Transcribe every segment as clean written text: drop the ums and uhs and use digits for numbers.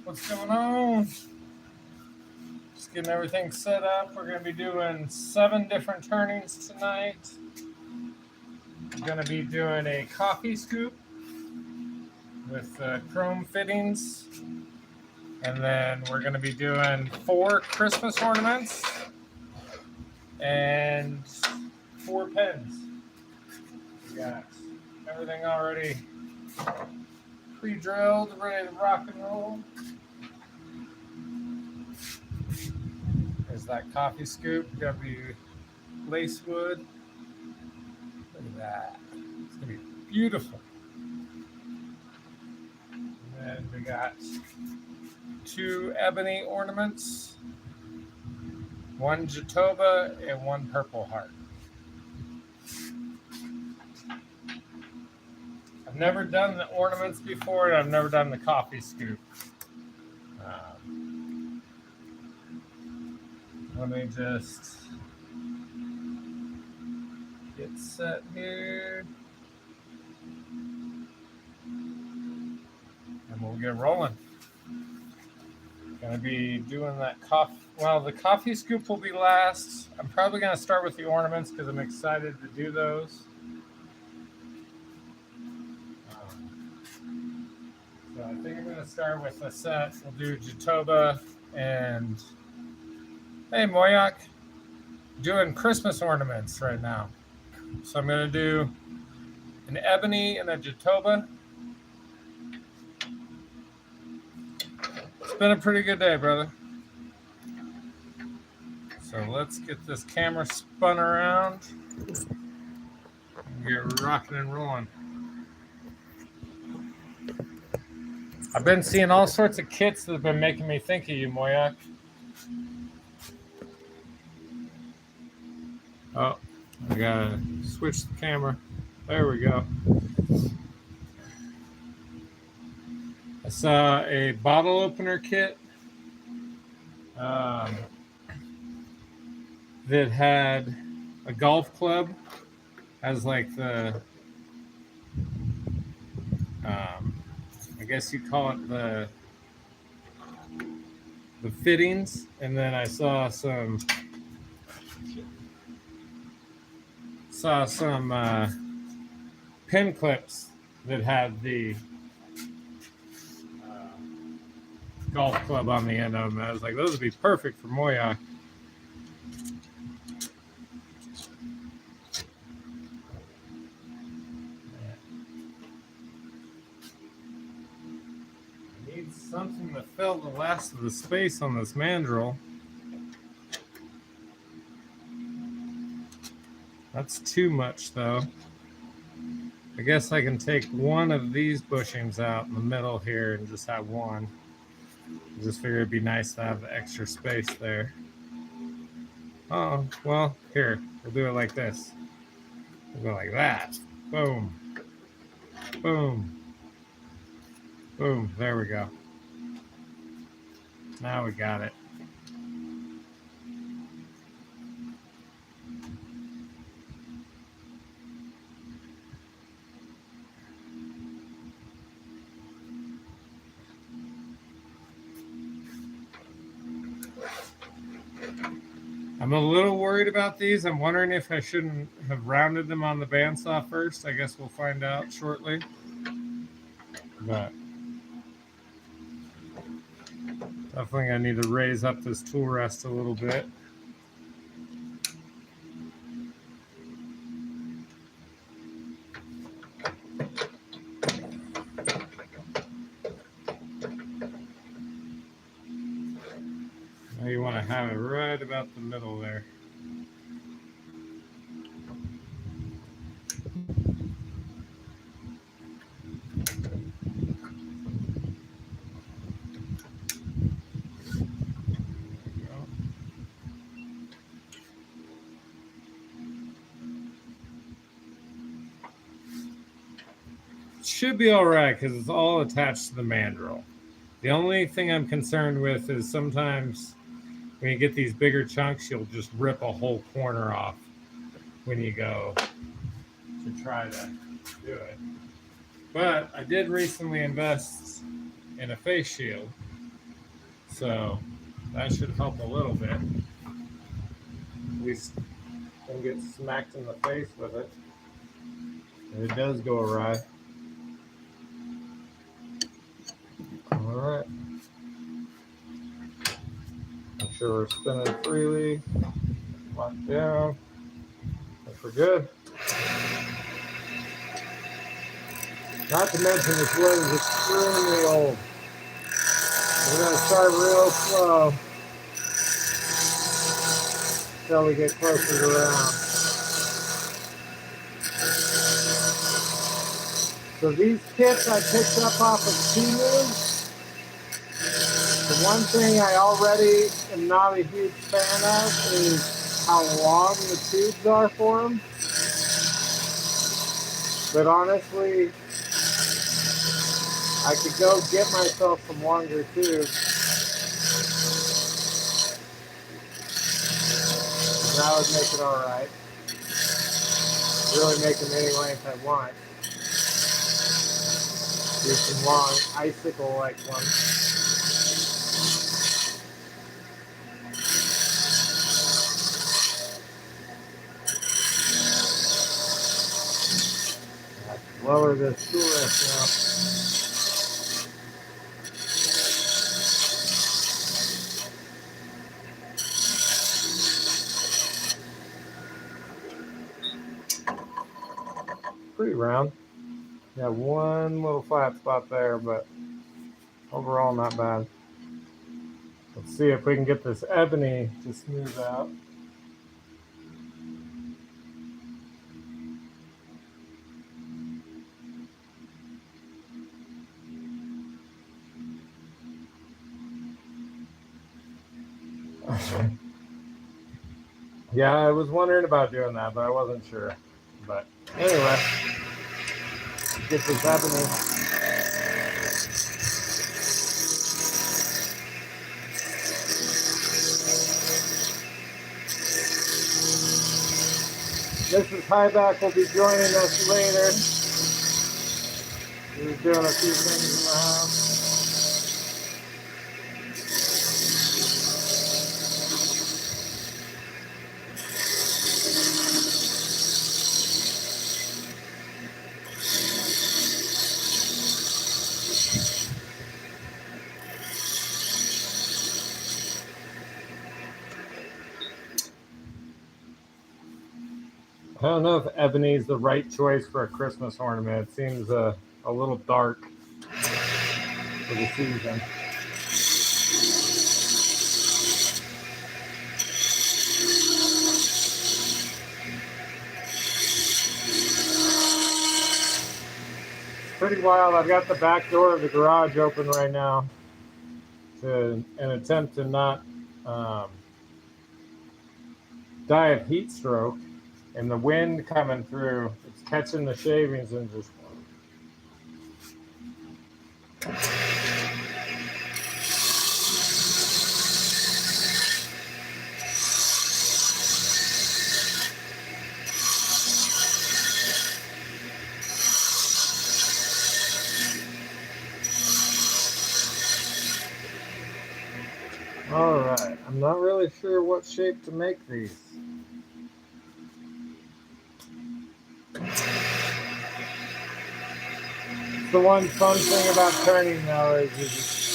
What's going on? Just getting everything set up. We're going to be doing 7 different turnings tonight. We're going to be doing a coffee scoop with chrome fittings. And then we're going to be doing 4 Christmas ornaments and 4 pens. We got everything already pre-drilled, ready to rock and roll. There's that coffee scoop. Got to be lace wood. Look at that. It's going to be beautiful. And then we got 2 ebony ornaments, 1 Jatoba, and 1 purple heart. I've never done the ornaments before, and I've never done the coffee scoop. Let me just get set here, and we'll get rolling. Gonna be doing that coffee. Well, the coffee scoop will be last. I'm probably gonna start with the ornaments because I'm excited to do those. So I think I'm gonna start with a set. We'll do Jatoba and hey Moyak, doing Christmas ornaments right now. So I'm gonna do an ebony and a Jatoba. It's been a pretty good day, brother. So let's get this camera spun around and get rocking and rolling. I've been seeing all sorts of kits that have been making me think of you, Moyak. Oh, I gotta switch the camera. There we go. I saw a bottle opener kit that had a golf club as like the, I guess you call it the fittings, and then I saw some pin clips that had the golf club on the end of them. I was like, those would be perfect for Moyak. I need something to fill the last of the space on this mandrel. That's too much, though. I guess I can take one of these bushings out in the middle here and just have one. I just figured it'd be nice to have the extra space there. Oh, well, here. We'll do it like this. We'll go like that. Boom. Boom. Boom. There we go. Now we got it. I'm a little worried about these. I'm wondering if I shouldn't have rounded them on the bandsaw first. I guess we'll find out shortly. But definitely I need to raise up this tool rest a little bit. Now you want to have it right about the middle there. Should be all right because it's all attached to the mandrel. The only thing I'm concerned with is sometimes when you get these bigger chunks, you'll just rip a whole corner off when you go to try to do it. But I did recently invest in a face shield, So that should help a little bit. At least don't get smacked in the face with it. If it does go awry. All right. Make sure we're spinning freely. Lock down. If we're good. Not to mention this wood is extremely old. We're going to start real slow until we get closer to round. So these kits I picked up off of Temu. The one thing I already am not a huge fan of is how long the tubes are for them. But honestly, I could go get myself some longer tubes. And that would make it alright. Really make them any length I want. Do some long icicle-like ones. Lower this tool rest now. Pretty round. Got one little flat spot there, but overall not bad. Let's see if we can get this ebony to smooth out. Yeah, I was wondering about doing that, but I wasn't sure. But anyway, get this ebony. Mrs. Highback will be joining us later. She's doing a few things in the house. I don't know if ebony is the right choice for a Christmas ornament. It seems a little dark for the season. Pretty wild. I've got the back door of the garage open right now to an attempt to not die of heat stroke, and the wind coming through, it's catching the shavings and just all right. I'm not really sure what shape to make these. The one fun thing about turning though is it's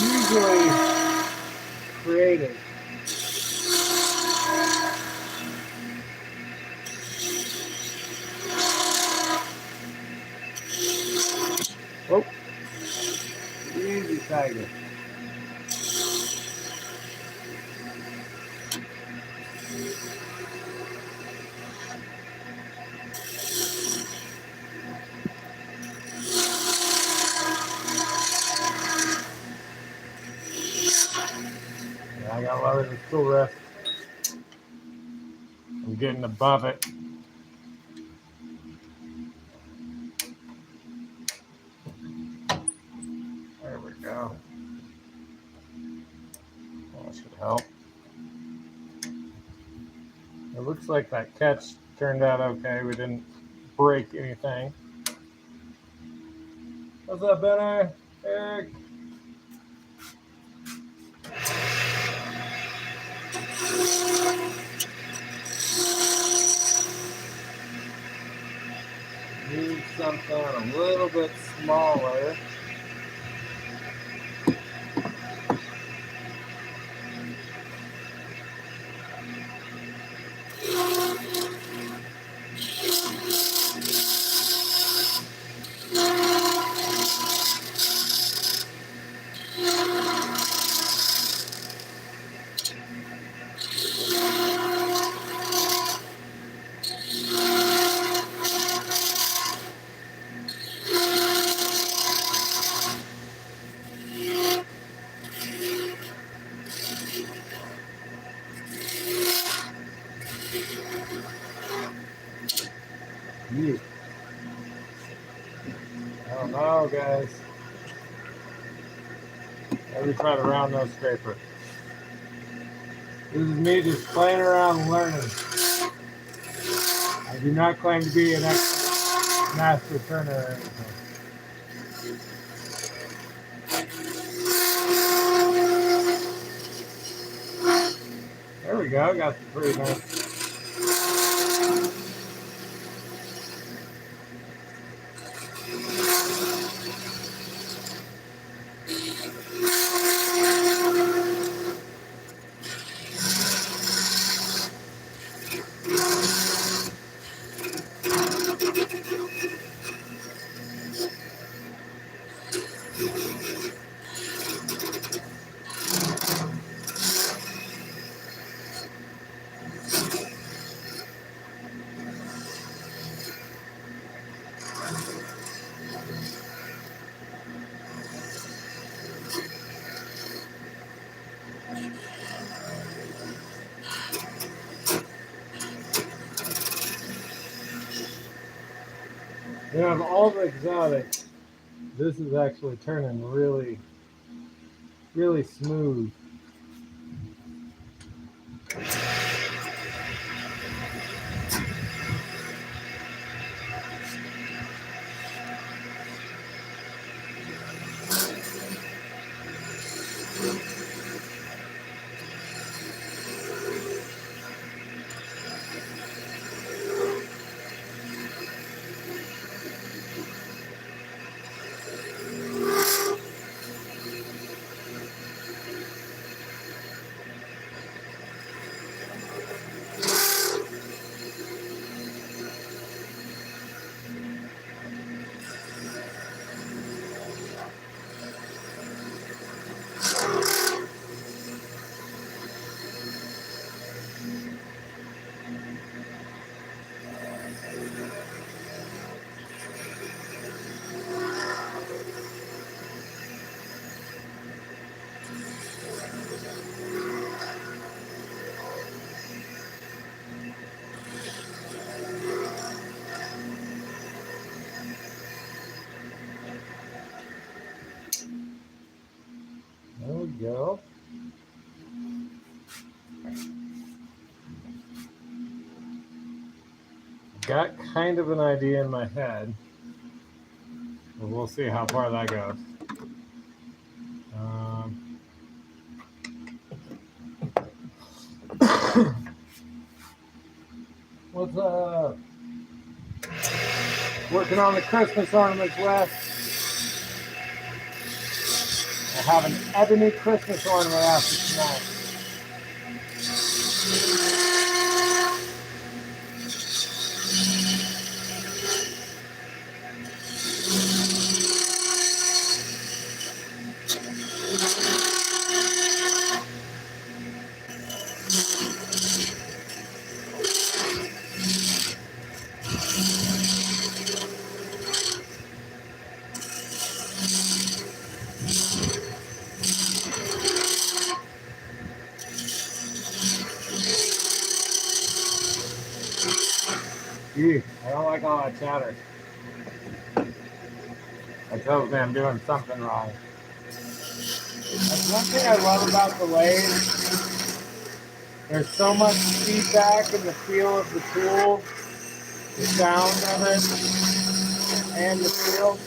usually creative. Oh, easy tiger. I gotta lower the tool rest. I'm getting above it. There we go. That should help. It looks like that catch turned out okay. We didn't break anything. What's up, Benner? Eric. Need something a little bit smaller. Yeah. I don't know, guys. Let me try to round those scraper. This is me just playing around and learning. I do not claim to be an expert master turner or anything. There we go. Got some pretty nice. You know, of all the exotics, this is actually turning really, really smooth. There we go. Got kind of an idea in my head, but we'll see how far that goes. What's up? Working on the Christmas ornaments, Wes. I have an ebony Christmas ornament after tonight. Gee, I don't like all that chatter. That tells me I'm doing something wrong. That's one thing I love about the lathe. There's so much feedback in the feel of the tool, the sound of it, and the feel.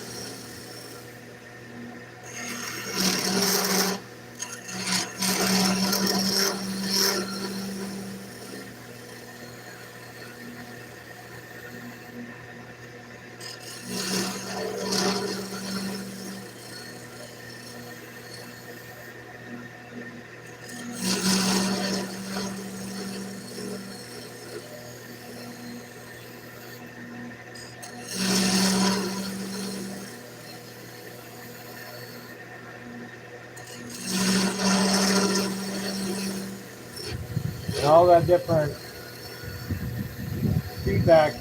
that different feedback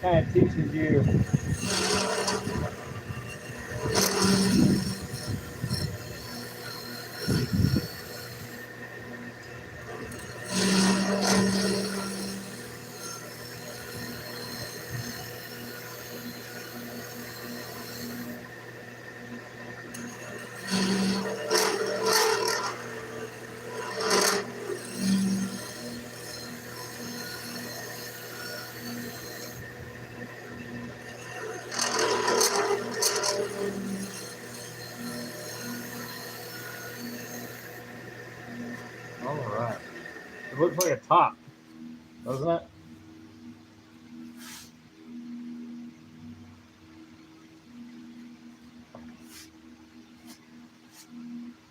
kind of teaches you. All right. It looks like a top, doesn't it?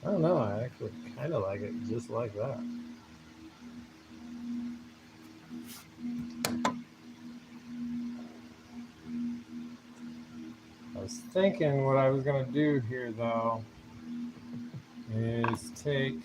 I don't know. I actually kind of like it just like that. I was thinking what I was going to do here, though, is take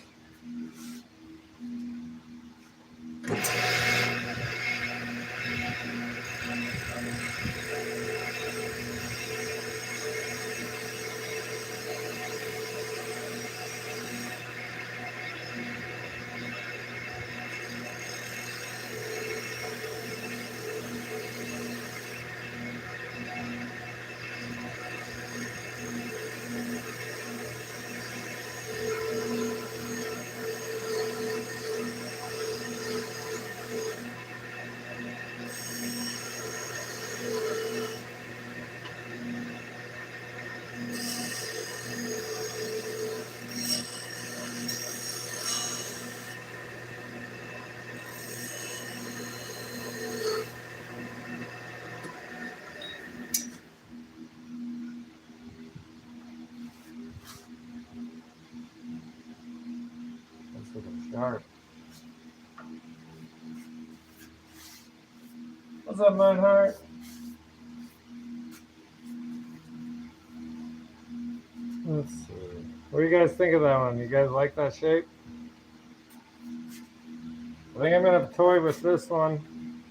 That's looking sharp. What's up, Meinhardt? Let's see. What do you guys think of that one? You guys like that shape? I think I'm going to toy with this one.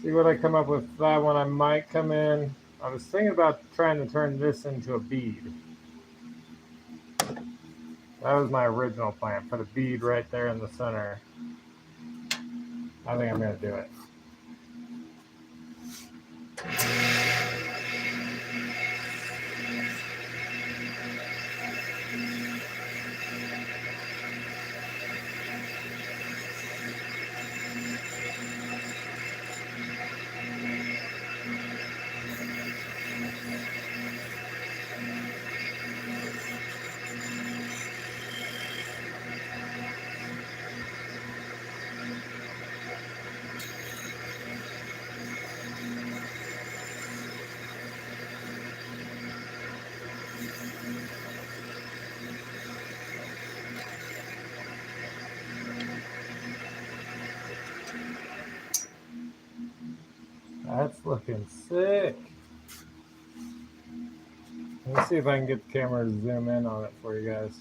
See what I come up with. That one I might come in. I was thinking about trying to turn this into a bead. That was my original plan. Put a bead right there in the center. I think I'm going to do it. That's looking sick. Let me see if I can get the camera to zoom in on it for you guys.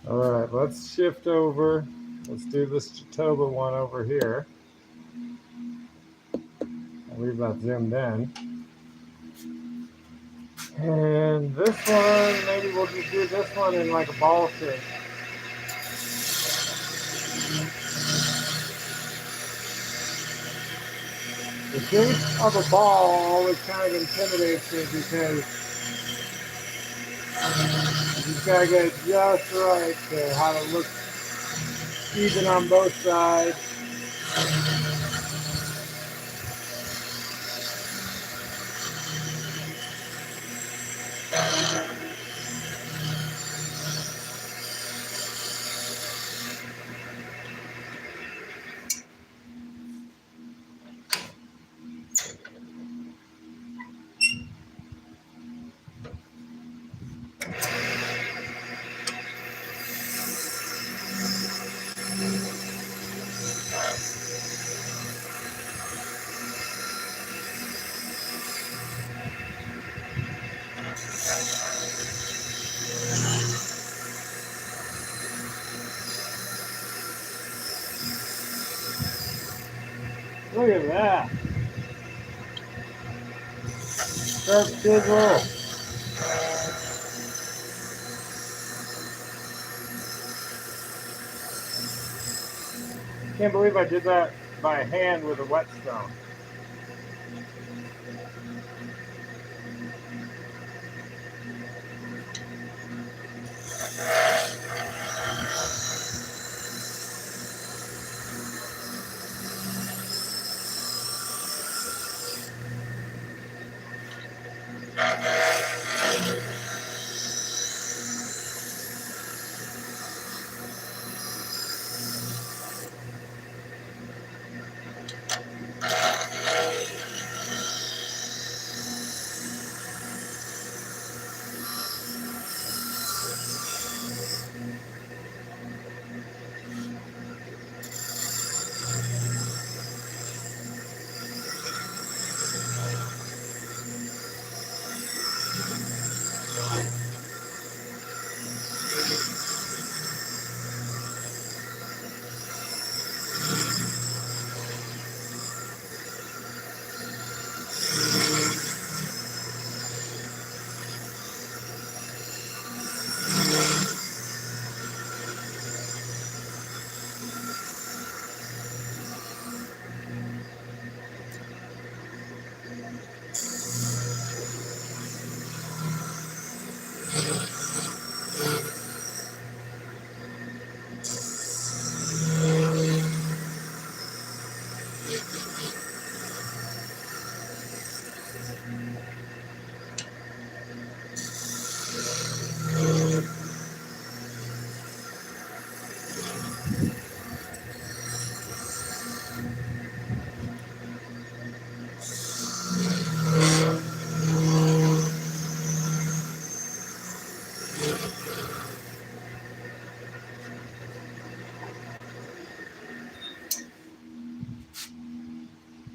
All right, let's shift over. Let's do this Jatoba one over here. I'll leave that zoomed in. And this one, maybe we'll just do this one in like a ball shape. The shape of a ball always kind of intimidates me because you just gotta get it just right to have it look even on both sides. Look at that. Sharp chisel. Can't believe I did that by hand with a whetstone.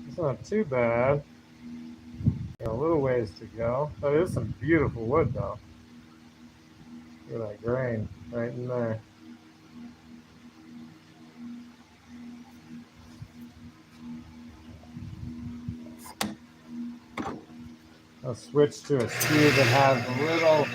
It's not too bad. Got a little ways to go. That is some beautiful wood, though. Look at that grain right in there. I'll switch to a skew that has a little.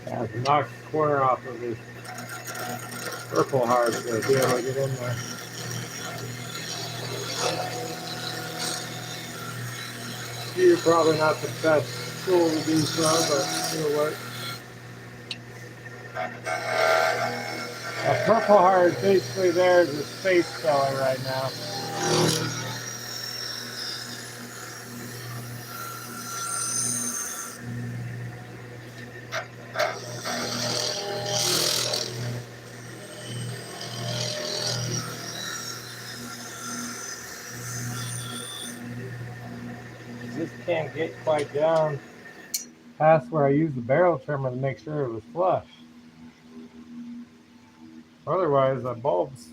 Yeah, to knock the corner off of his purple heart to be able to get in there. You're probably not the best tool to do so, but it'll work. That purple heart basically there is a space filler right now. Just can't get quite down past where I used the barrel trimmer to make sure it was flush. Otherwise, that bulb's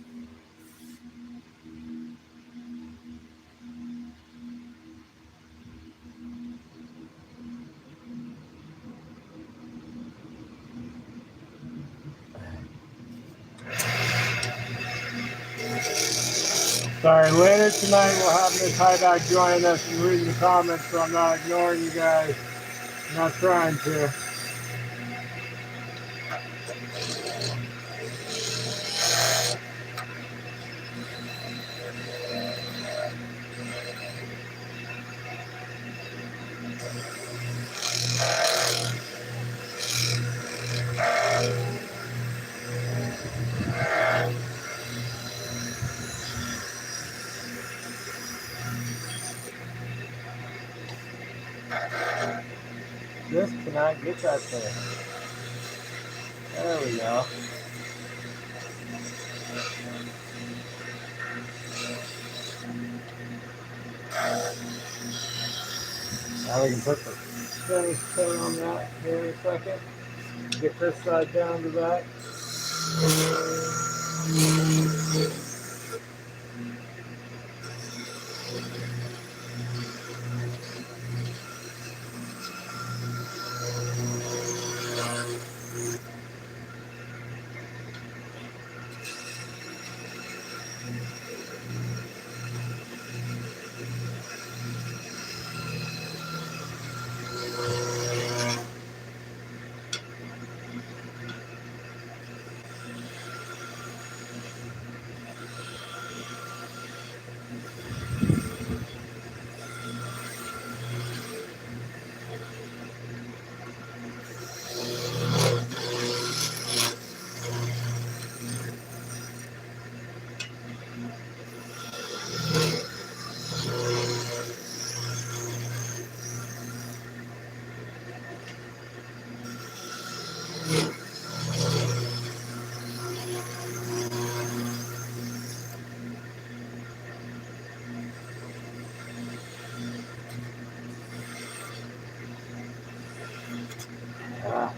Sorry, later tonight we'll have Miss Hydock join us and reading the comments, so I'm not ignoring you guys. I'm not trying to. Just cannot get that there. There we go. Now we can put the finish coat on that here in a second. Get this side down to that. Ah.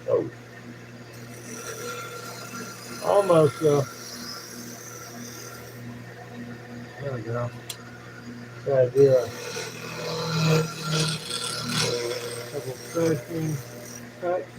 Oh. Almost though. There we go. Gotta do a couple finishing cuts.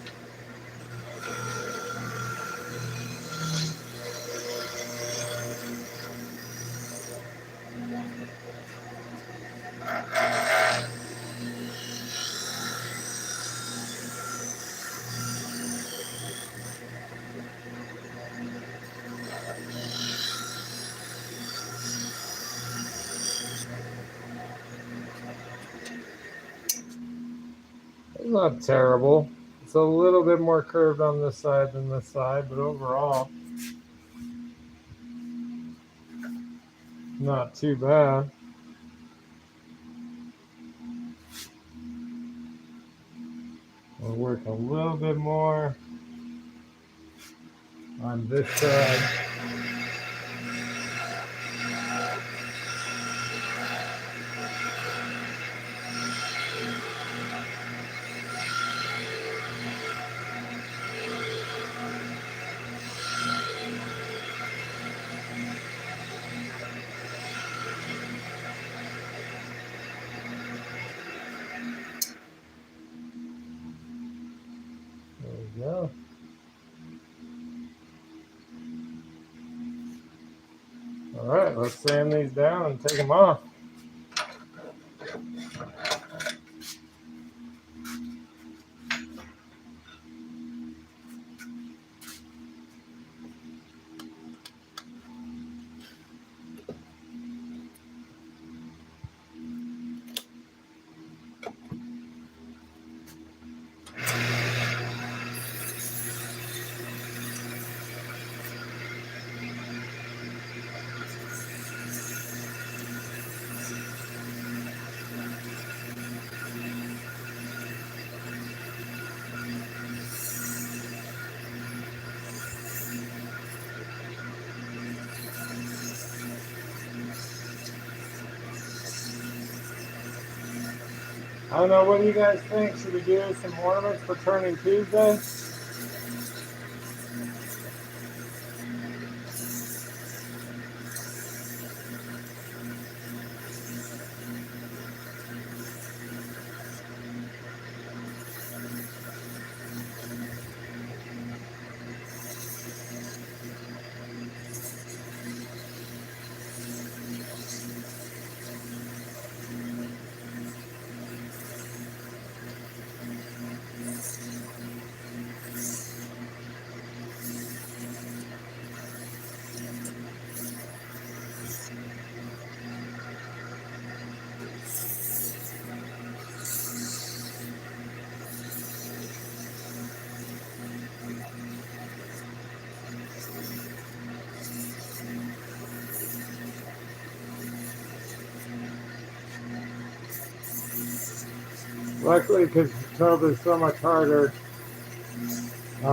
It's not terrible. It's a little bit more curved on this side than this side, but overall, not too bad. We'll work a little bit more on this side. There we go. All right, let's sand these down and take them off. I don't know, what do you guys think? Should we do some ornaments for Turning Tuesday? Luckily, because the tub is so much harder, you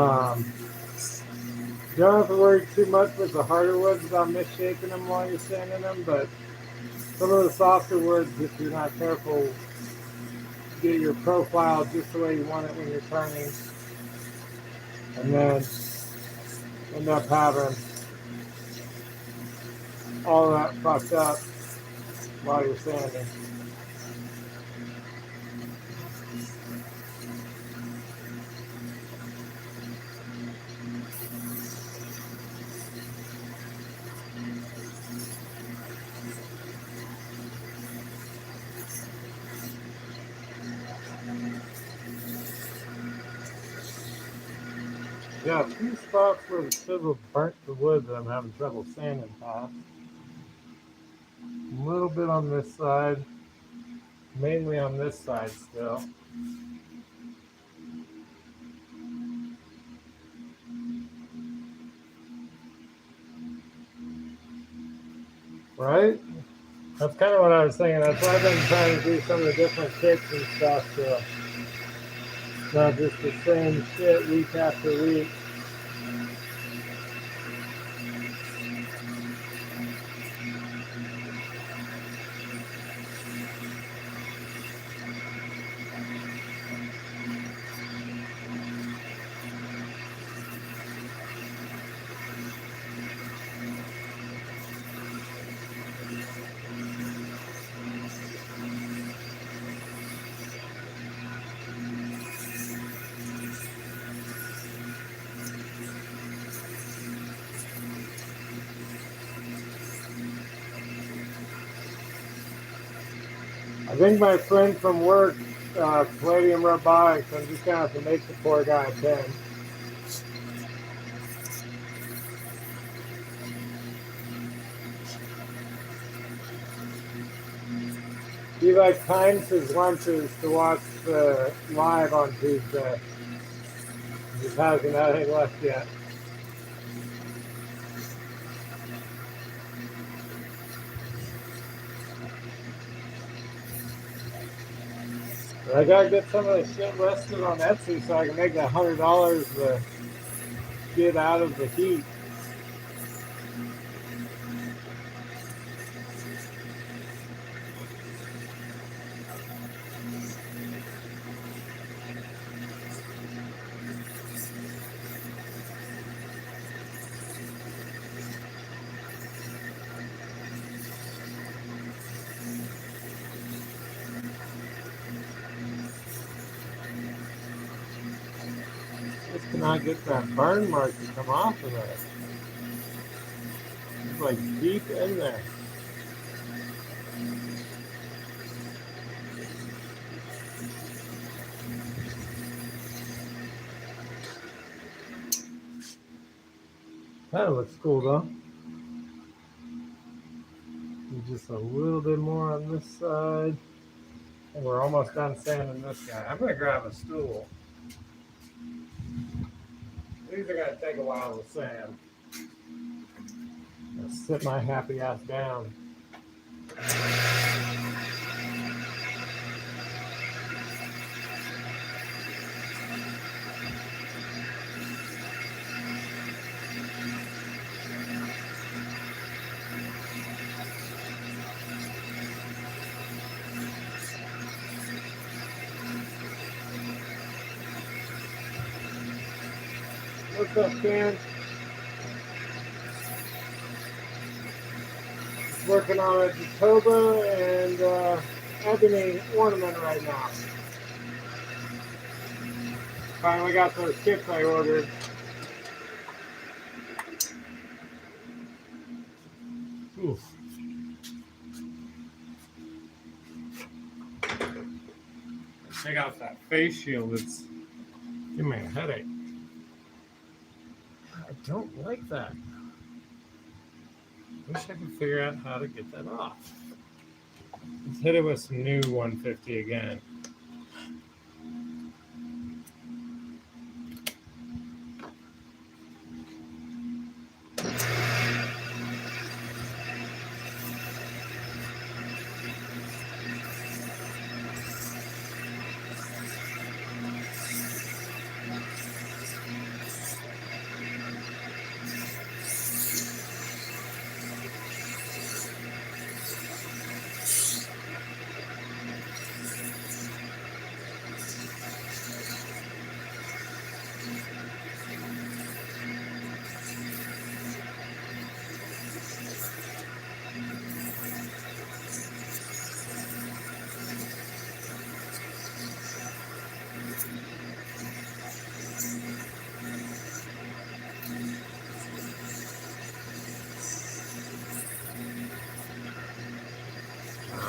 don't have to worry too much with the harder woods about misshaping them while you're sanding them, but some of the softer woods, if you're not careful, get your profile just the way you want it when you're turning, and then end up having all that fucked up while you're sanding. Yeah, a few spots where the chisel burnt the wood that I'm having trouble sanding past. A little bit on this side, mainly on this side still. Right? That's kind of what I was thinking. That's why I've been trying to do some of the different kits and stuff, so it's not just the same shit week after week. I think my friend from work, Palladium Robotics, I'm just going to have to make the poor guy a pen. He like times his lunches to watch the live on Tuesday. He just hasn't had any left yet. But I gotta get some of the shit listed on Etsy so I can make that $100 to get out of the heat. Just cannot get that burn mark to come off of it. It's like deep in there. That looks cool though. Just a little bit more on this side. And we're almost done sanding this guy. I'm gonna grab a stool. These are gonna take a while to sand. I'll sit my happy ass down. What's up, Ken? Working on a Jatoba and ebony ornament right now. Finally got those kits I ordered. Oof. Take off that face shield. It's giving me a headache. I don't like that. Wish I could figure out how to get that off. Let's hit it with some new 150 again.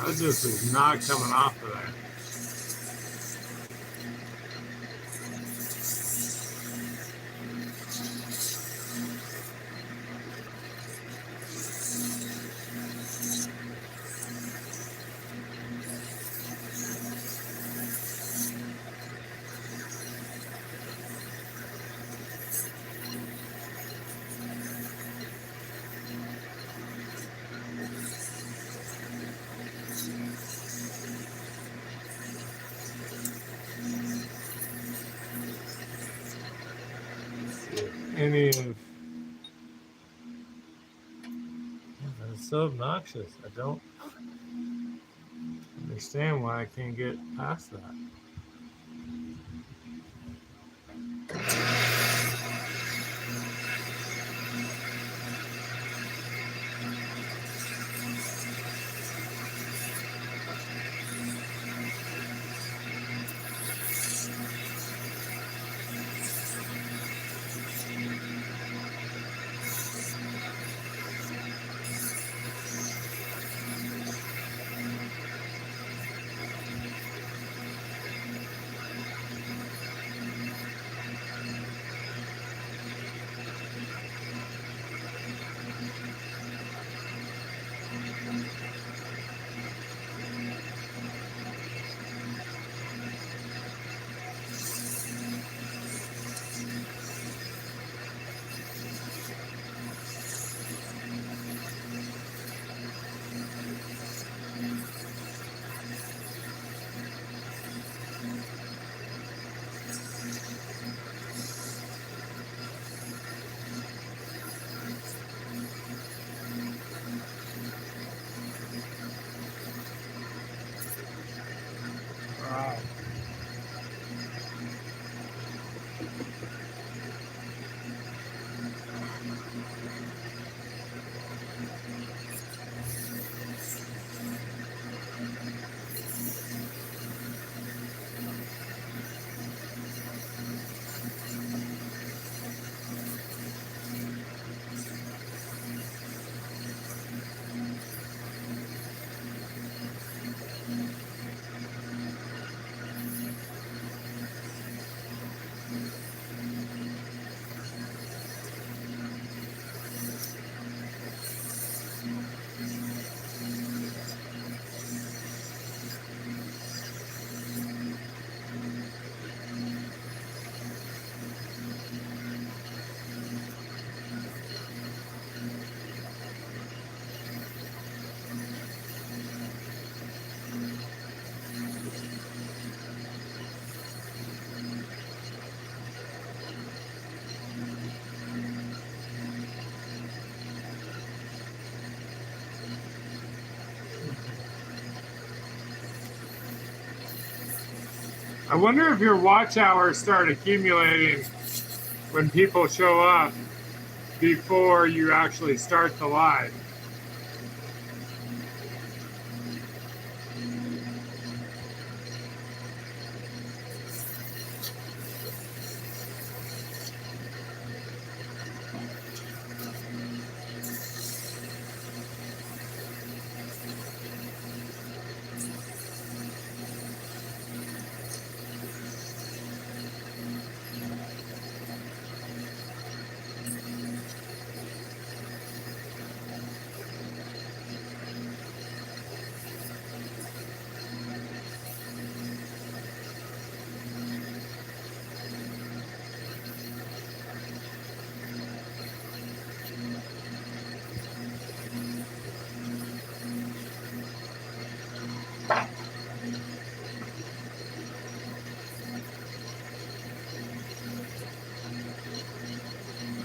That just is not coming off of there. Any of that's so obnoxious. I don't understand why I can't get past that. Wow. I wonder if your watch hours start accumulating when people show up before you actually start the live.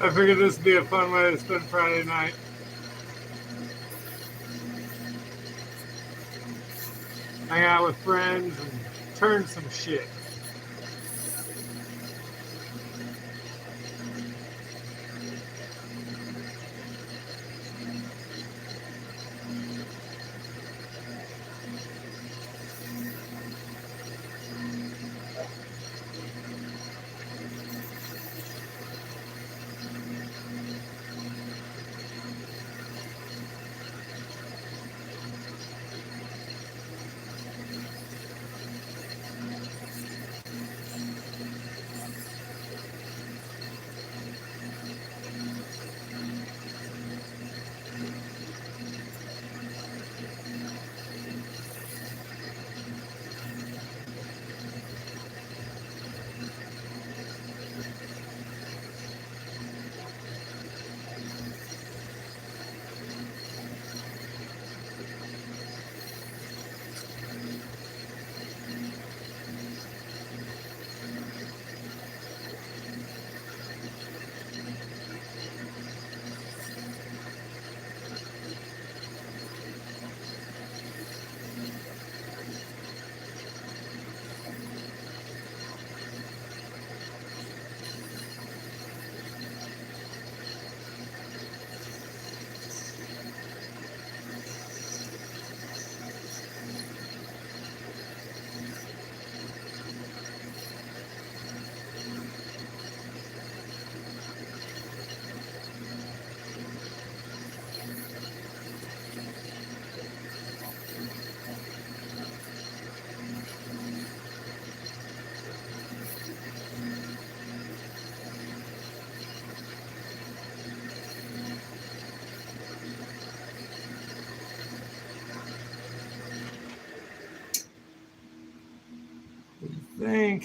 I figured this would be a fun way to spend Friday night. Hang out with friends and turn some shit. I think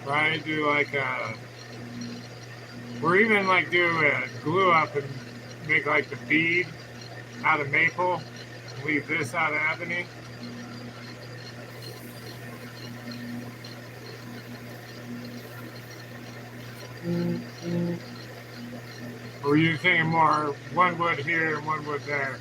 Right? Do like or even like do a glue up and make like the bead out of maple. Leave this out of ebony. Or were you thinking more one wood here and one wood there?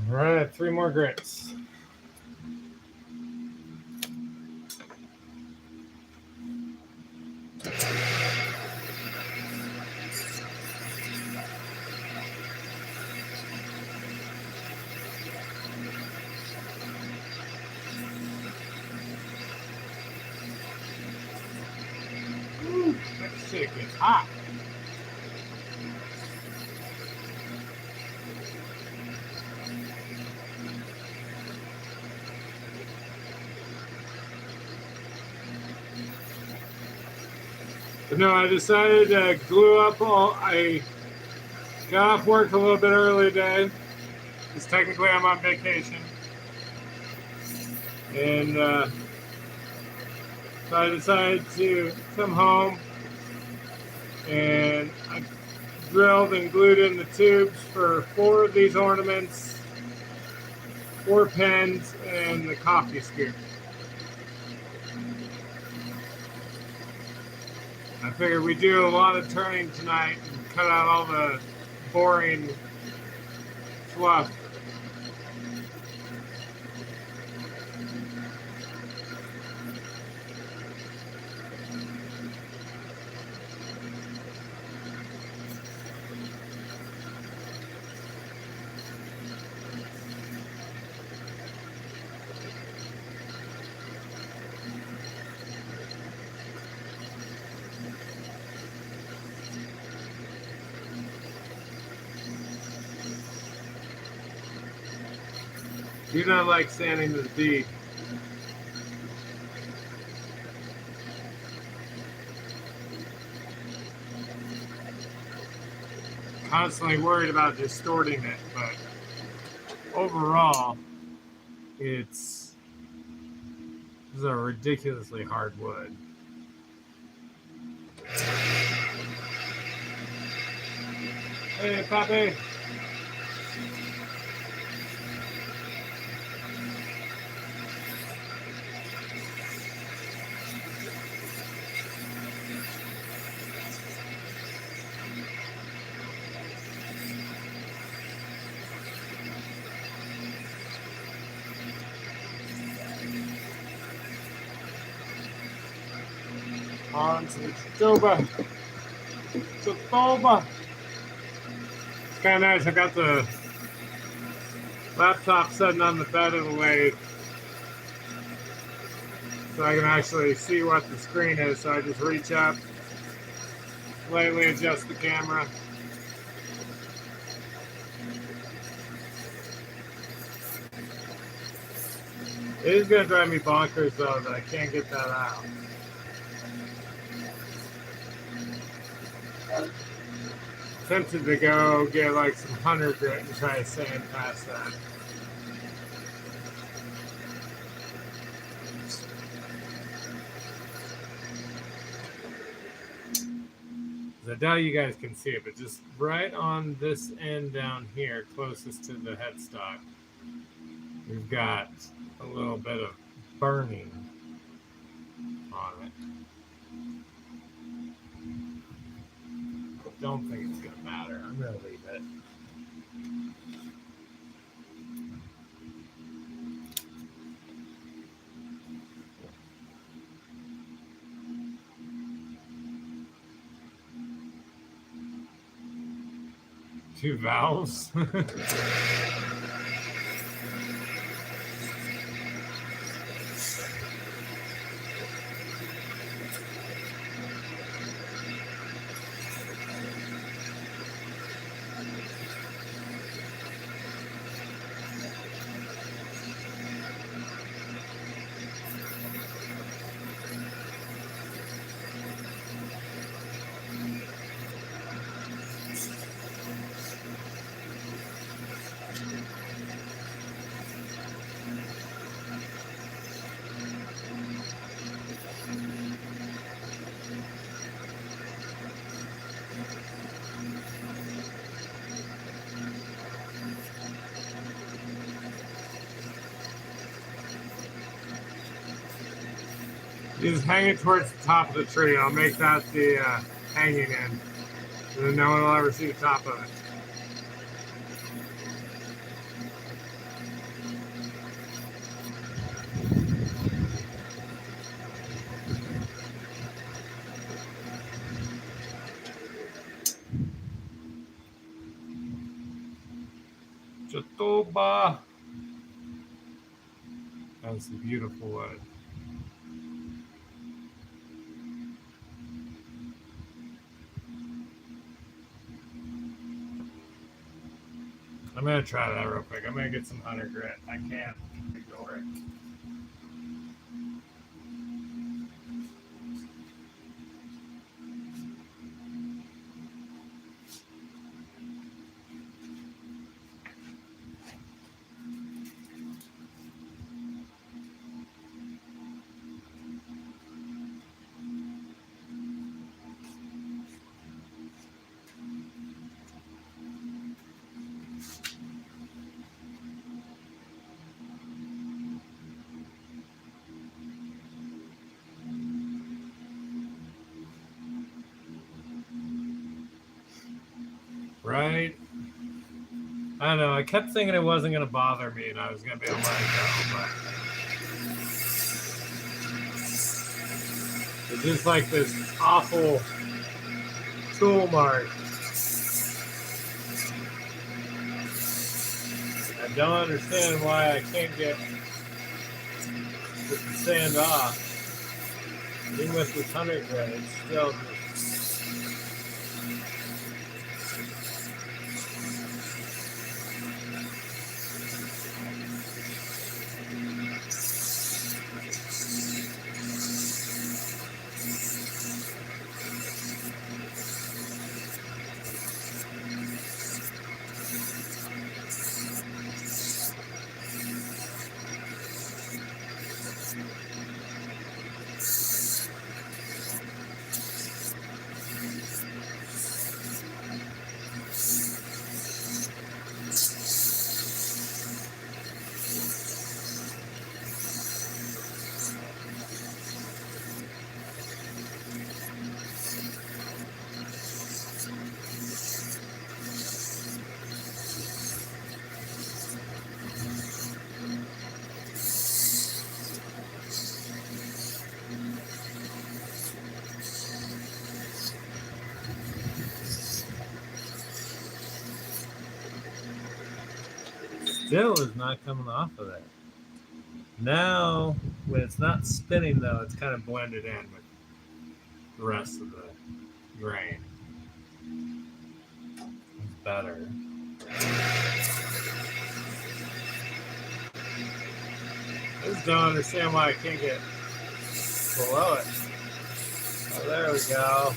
All right, 3 more grits. Ooh, that shit gets hot. But no, I decided to glue up I got off work a little bit early today. Because technically I'm on vacation. And so I decided to come home and I drilled and glued in the tubes for 4 of these ornaments, 4 pens, and the coffee scoop. I figured we'd do a lot of turning tonight and cut out all the boring fluff. Do not like sanding this bead. Constantly worried about distorting it, but overall, this is a ridiculously hard wood. Hey, Papi. On to the Joba. Joba. It's kind of nice. I got the laptop sitting on the bed of the lathe, so I can actually see what the screen is. So I just reach up, slightly adjust the camera. It is going to drive me bonkers though that I can't get that out. Tempted to go get like some 100 grit and try to sand past that. I doubt you guys can see it, but just right on this end down here, closest to the headstock, We've got a little bit of burning on it. Don't think it's gonna matter. I'm gonna leave it. Two valves. You just hang it towards the top of the tree. I'll make that the hanging end. And then no one will ever see the top of it. Jatoba. That's a beautiful wood. I'm gonna try that real quick. I'm gonna get some hunter grit. I can't ignore it. Right? I don't know. I kept thinking it wasn't going to bother me and I was going to be able to let it go, but it's just like this awful tool mark. I don't understand why I can't get the sand off. Even with this hunter grit, it's still just. Still is not coming off of there. Now, when it's not spinning though, it's kind of blended in with the rest of the grain. It's better. I just don't understand why I can't get below it. Oh, there we go.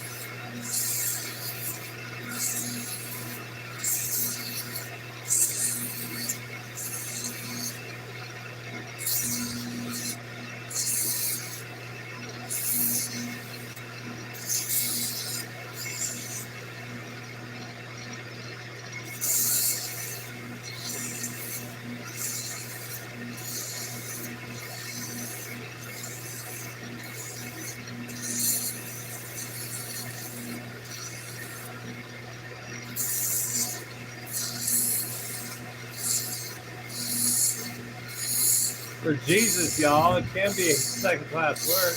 for Jesus, y'all. It can be second-class work.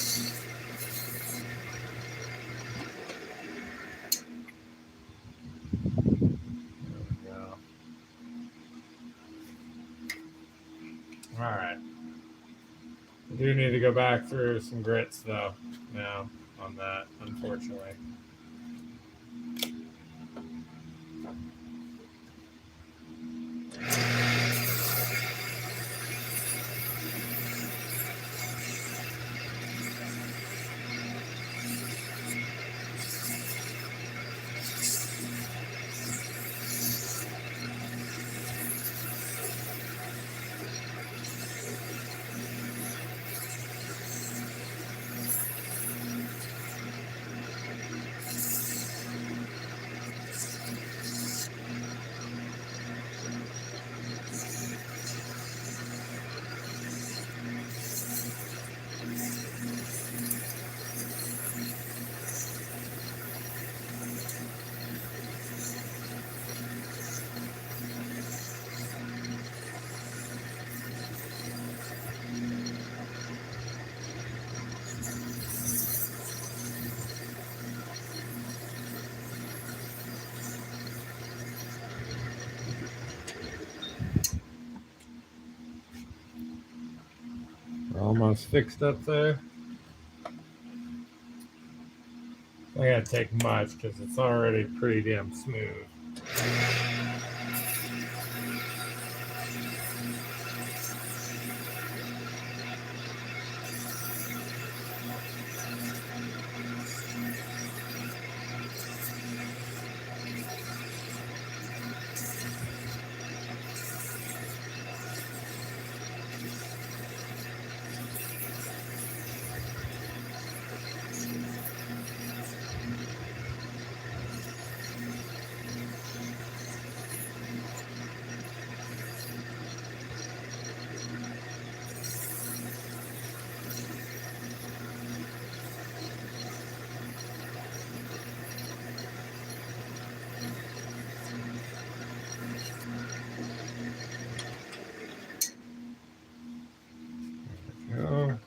There we go. All right. I do need to go back through some grits, though, now on that, unfortunately. We're almost fixed up there. I gotta take much because it's already pretty damn smooth. Go.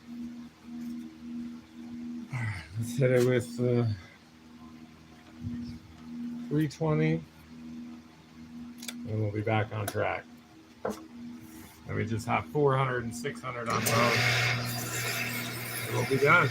Let's hit it with 320, and we'll be back on track. And we just have 400 and 600 on both. And we'll be done.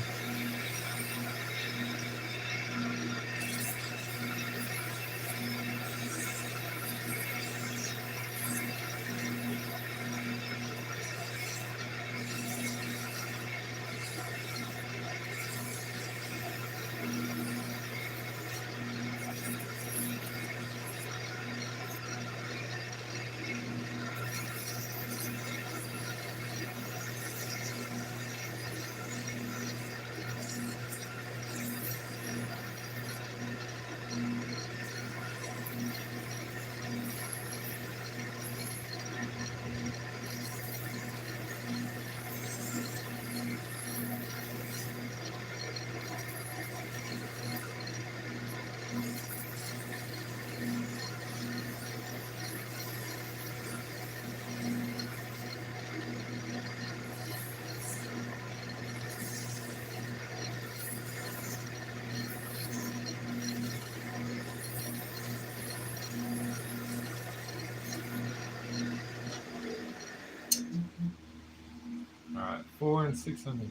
All right, 400 and 600.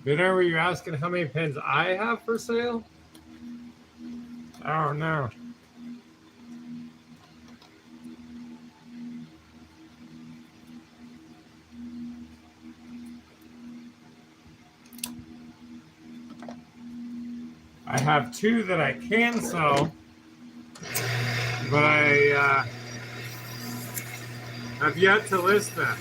Vinner, were you asking how many pins I have for sale? Oh, no. I have 2 that I can sell, but I have yet to list them.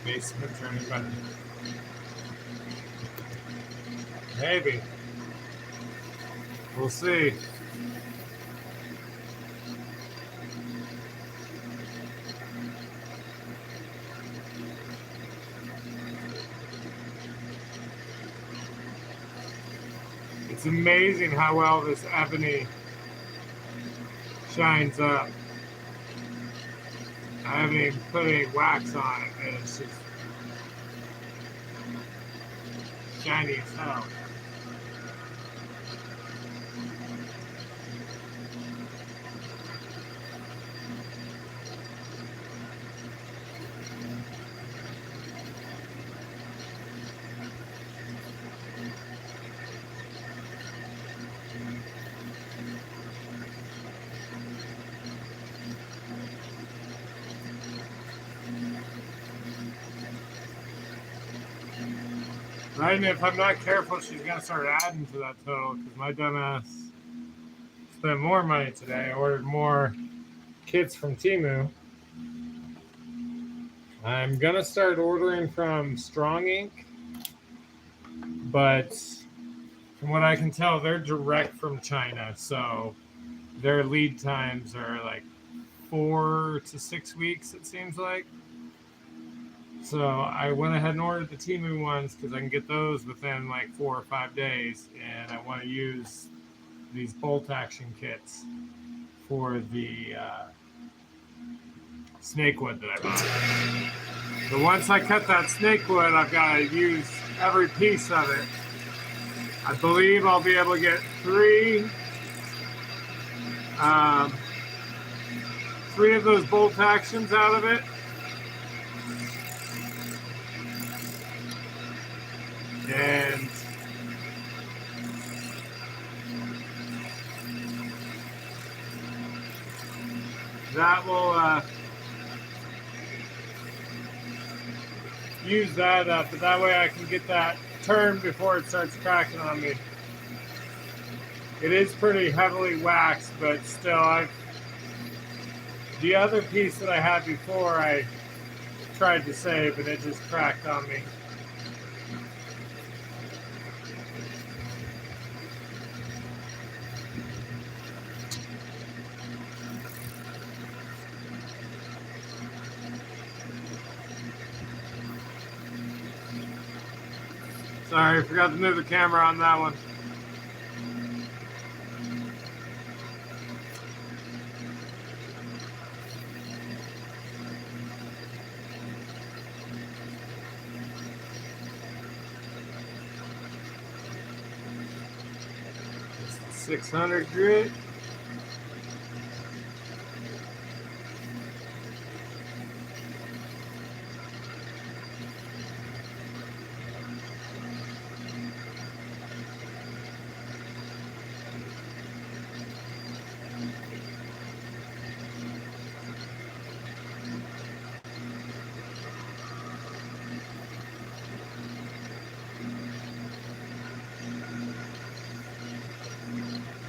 basement or anybody. Maybe. We'll see. It's amazing how well this ebony shines up. I haven't even put any wax on it, and it's just shiny as hell. Right, and if I'm not careful, she's gonna start adding to that total because my dumbass spent more money today. I ordered more kits from Temu. I'm gonna start ordering from Strong Ink, but from what I can tell, they're direct from China, so their lead times are like 4 to 6 weeks, it seems like. So I went ahead and ordered the Temu ones because I can get those within like 4 or 5 days, and I want to use these bolt action kits for the snake wood that I bought. But once I cut that snake wood, I've got to use every piece of it. I believe I'll be able to get three of those bolt actions out of it. And that will use that up, but that way I can get that turned before it starts cracking on me. It is pretty heavily waxed, but still, the other piece that I had before I tried to save, and it just cracked on me. Sorry, I forgot to move the camera on that one. It's the 600 grit.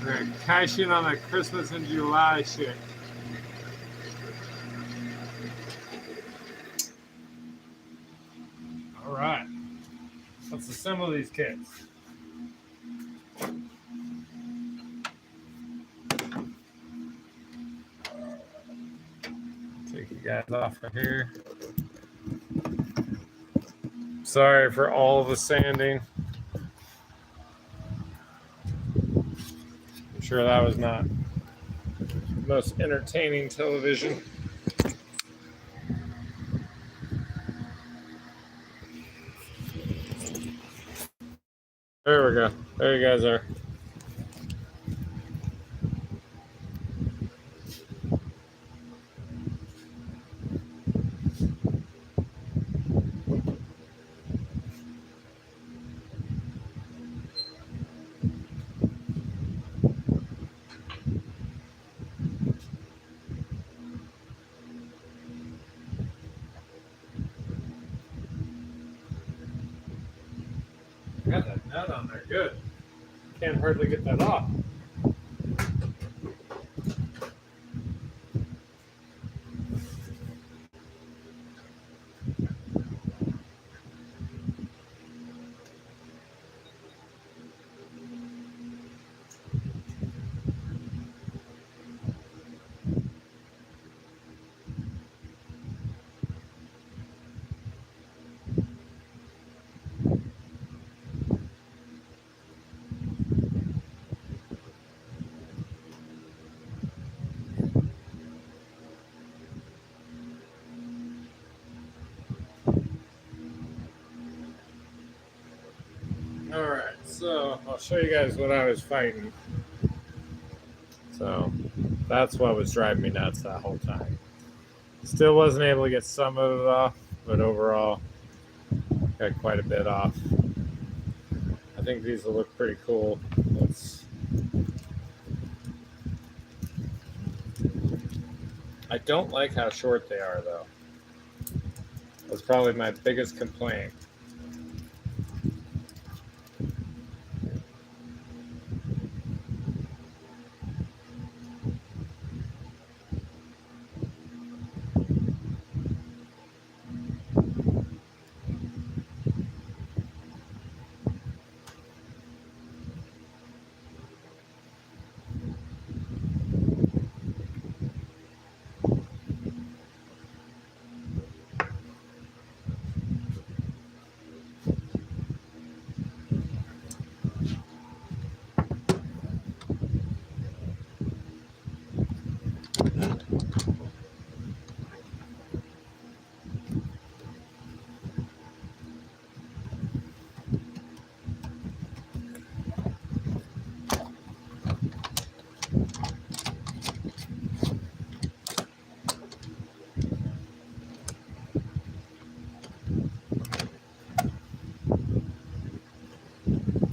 We're cashing on that Christmas in July shit. All right, let's assemble these kits. Take you guys off of here. Sorry for all the sanding. I'm sure that was not the most entertaining television. There we go. There you guys are. Got that nut on there, good. Can't hardly get that off. All right, so I'll show you guys what I was fighting. So that's what was driving me nuts that whole time. Still wasn't able to get some of it off, but overall got quite a bit off. I think these will look pretty cool. I don't like how short they are, though. That's probably my biggest complaint.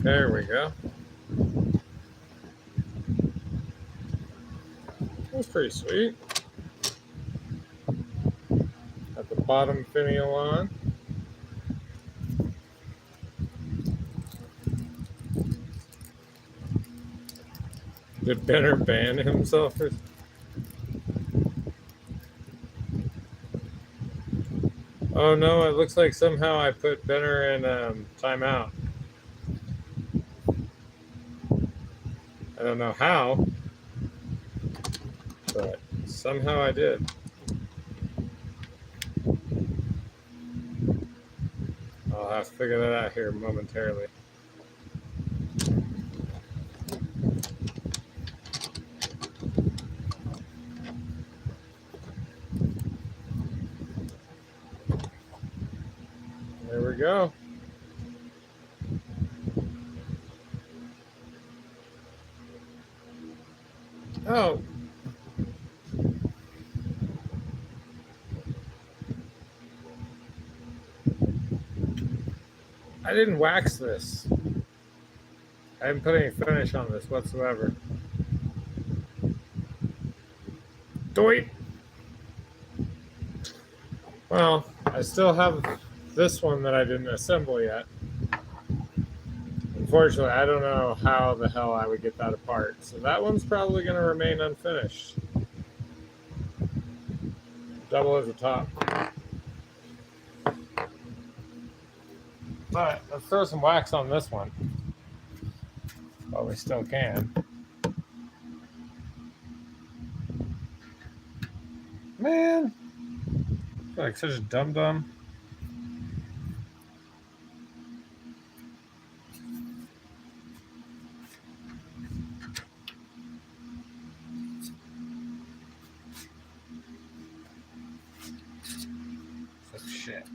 There we go. That's pretty sweet. Got the bottom finial on. Did Benner ban himself? Oh no, it looks like somehow I put Benner in timeout. I don't know how, but somehow I did. I'll have to figure that out here momentarily. There we go. Oh. I didn't wax this. I didn't put any finish on this whatsoever. Doit! Well, I still have this one that I didn't assemble yet. Unfortunately, I don't know how the hell I would get that apart. So that one's probably going to remain unfinished. Double as a top. But let's throw some wax on this one. While we still can. Man, I feel like such a dum-dum. Such shit.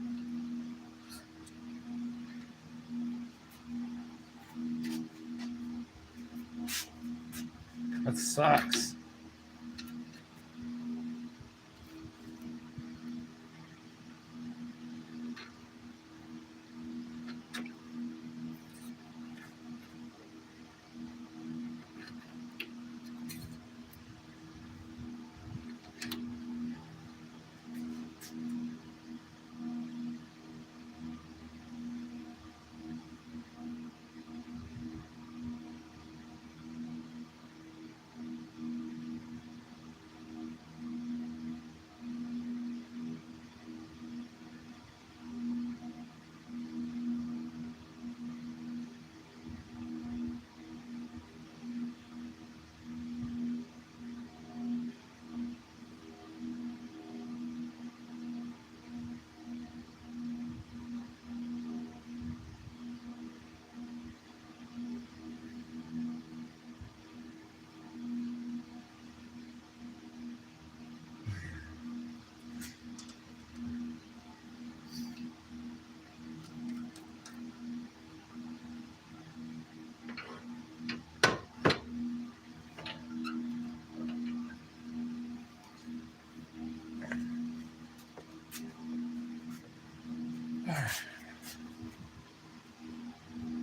That sucks.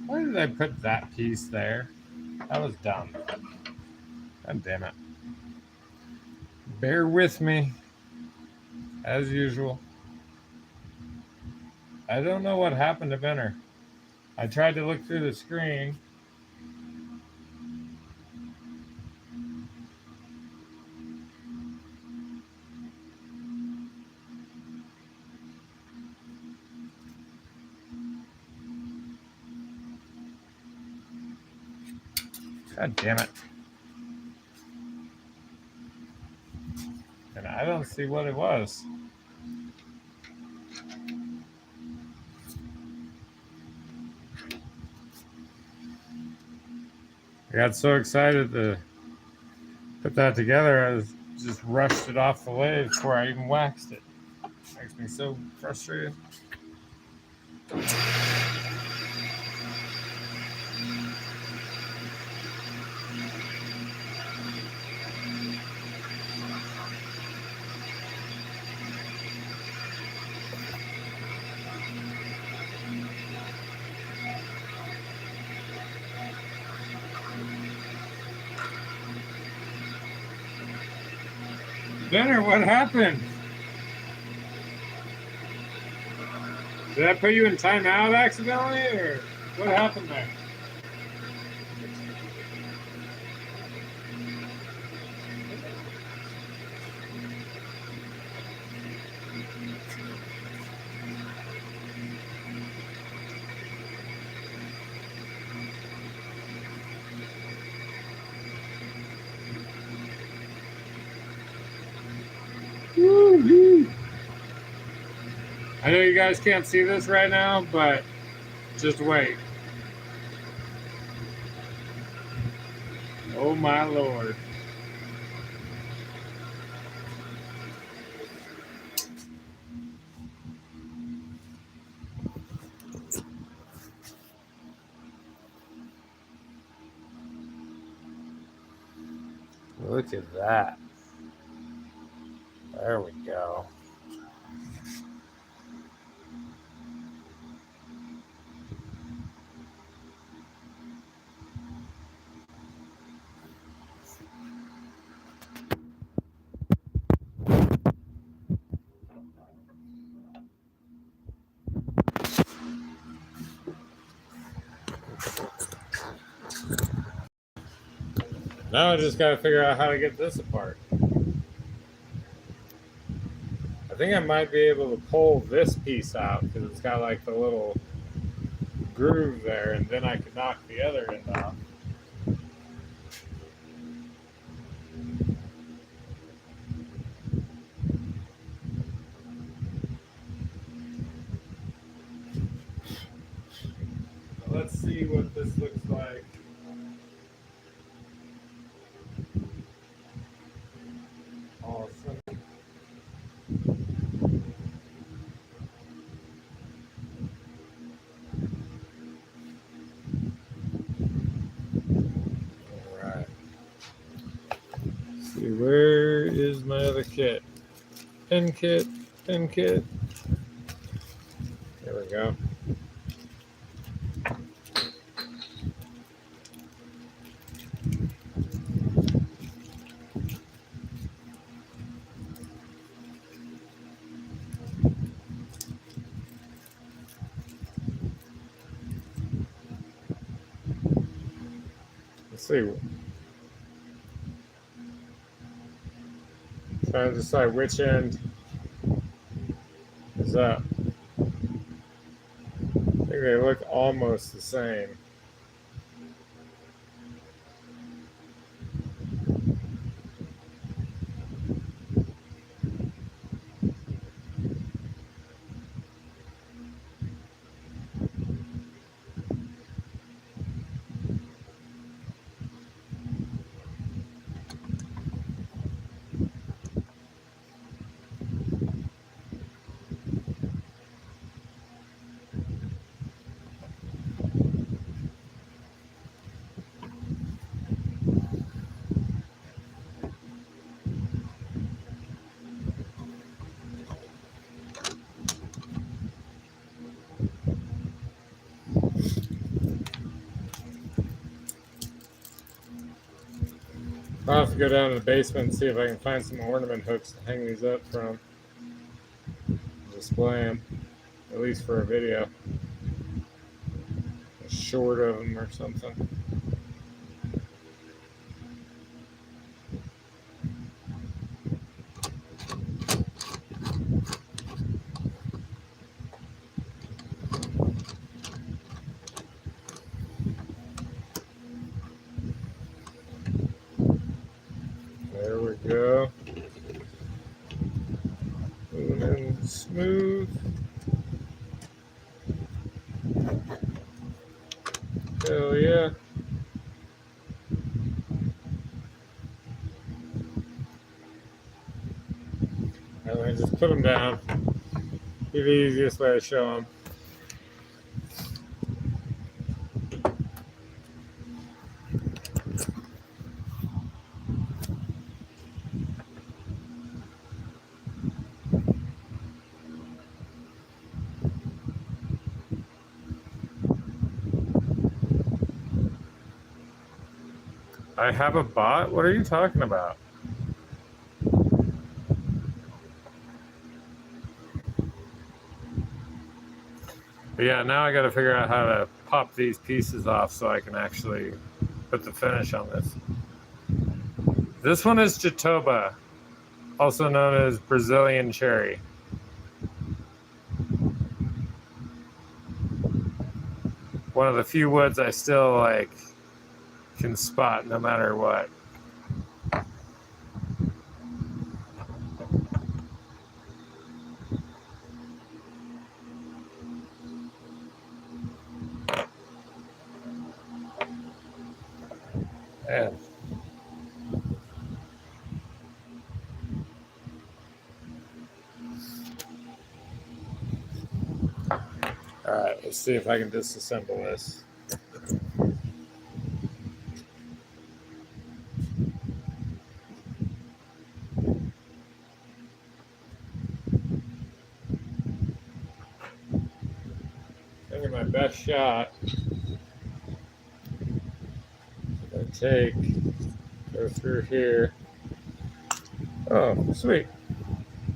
Why did I put that piece there? That was dumb. God damn it. Bear with me, as usual. I don't know what happened to Benner. I tried to look through the screen. God damn it. And I don't see what it was. I got so excited to put that together, I just rushed it off the lathe before I even waxed it. Makes me so frustrated. Benner, what happened? Did I put you in timeout accidentally, or what happened there? Woo-hoo. I know you guys can't see this right now, but just wait. Oh my lord. Look at that. There we go. Now I just got to figure out how to get this apart. I think I might be able to pull this piece out because it's got like the little groove there, and then I could knock the other end off. Let's see what this looks like. Awesome. All right. Let's see, where is my other kit? Pen kit, pen kit. There we go. Let's see. Trying to decide which end is up. I think they look almost the same. I'll have to go down to the basement and see if I can find some ornament hooks to hang these up from. Display them, at least for a video. A short of them or something. There we go. Moving in smooth. Hell yeah. And I just put them down. Be the easiest way to show them. I have a bot? What are you talking about? But yeah, now I got to figure out how to pop these pieces off so I can actually put the finish on this. This one is Jatoba, also known as Brazilian cherry. One of the few woods I still like can spot no matter what. Man. All right, let's see if I can disassemble this. I think my best shot I go through here. Oh, sweet.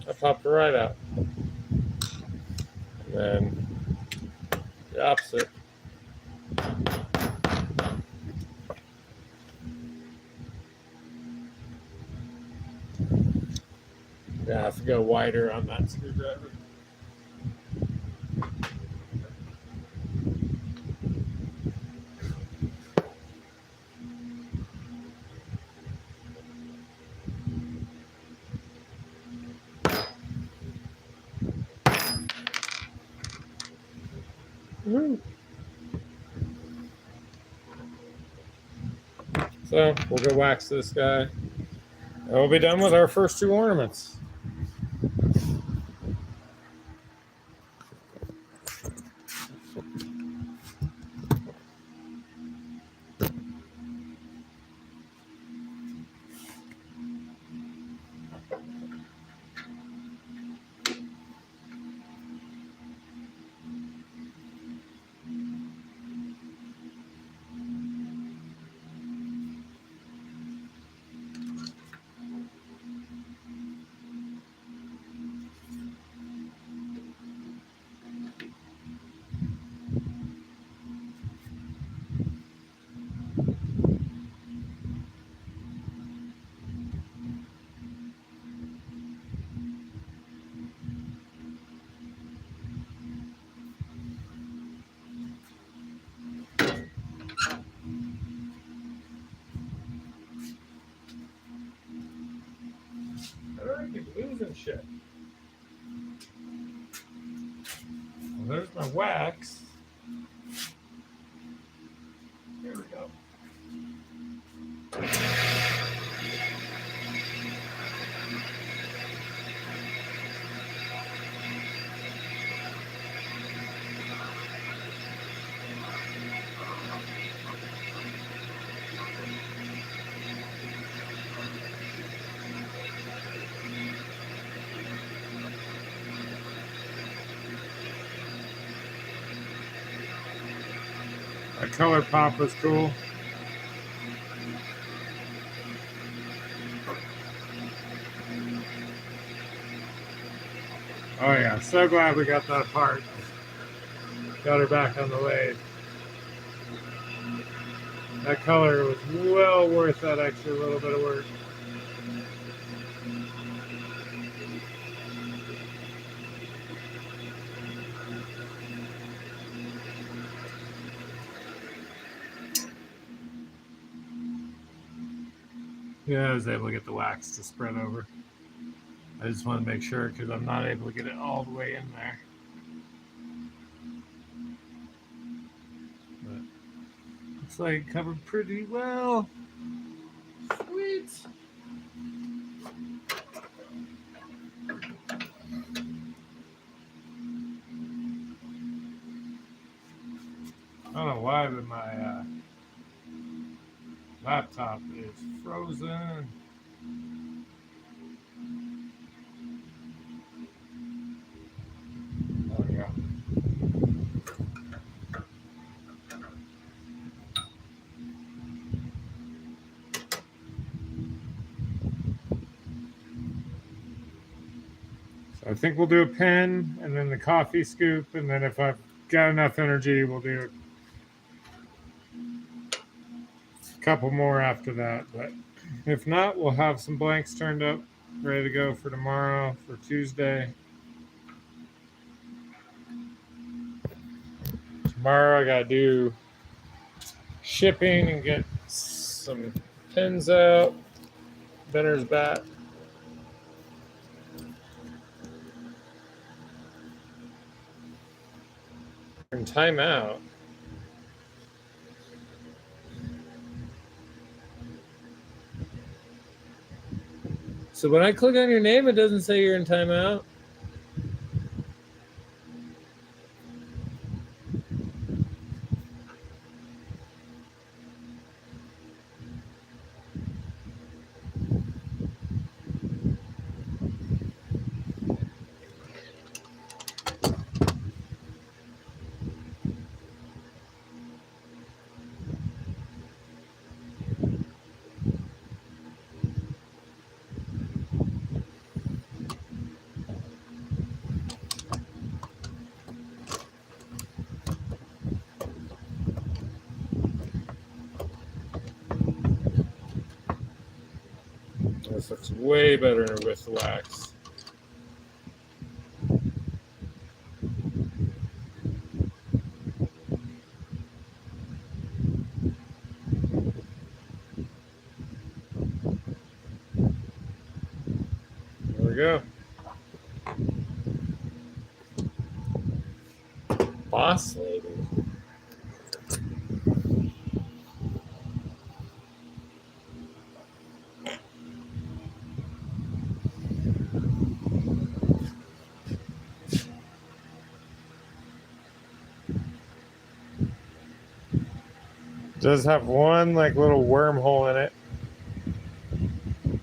I popped it right out. And then the opposite. Yeah, I have to go wider on that screwdriver. So we'll go wax this guy. And we'll be done with our first two ornaments. I keep losing shit. Well, there's my wax. Here we go. That color pop was cool. Oh yeah, so glad we got that apart. Got her back on the lathe. That color was well worth that extra little bit of work. Yeah, I was able to get the wax to spread over. I just want to make sure because I'm not able to get it all the way in there. But looks like it covered pretty well. Sweet. I don't know why, but my laptop is frozen. There we go. So I think we'll do a pen and then the coffee scoop, and then if I've got enough energy, we'll do a couple more after that. But if not, we'll have some blanks turned up, ready to go for tomorrow, for Tuesday. Tomorrow I gotta do shipping and get some pins out. Benner's back. In timeout. So when I click on your name, it doesn't say you're in timeout. This looks way better with the wax. There we go. Boss lady. Does have one like little wormhole in it.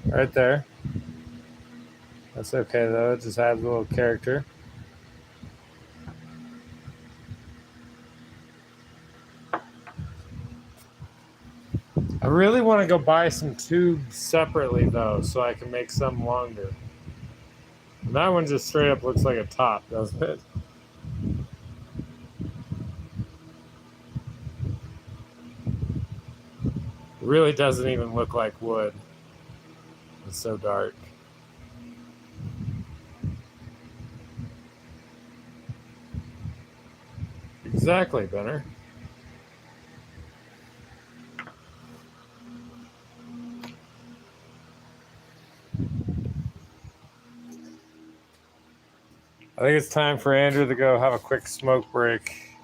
Right there. That's okay though, it just adds a little character. I really want to go buy some tubes separately though, so I can make some longer. And that one just straight up looks like a top, doesn't it? It really doesn't even look like wood. It's so dark. Exactly, Benner. I think it's time for Andrew to go have a quick smoke break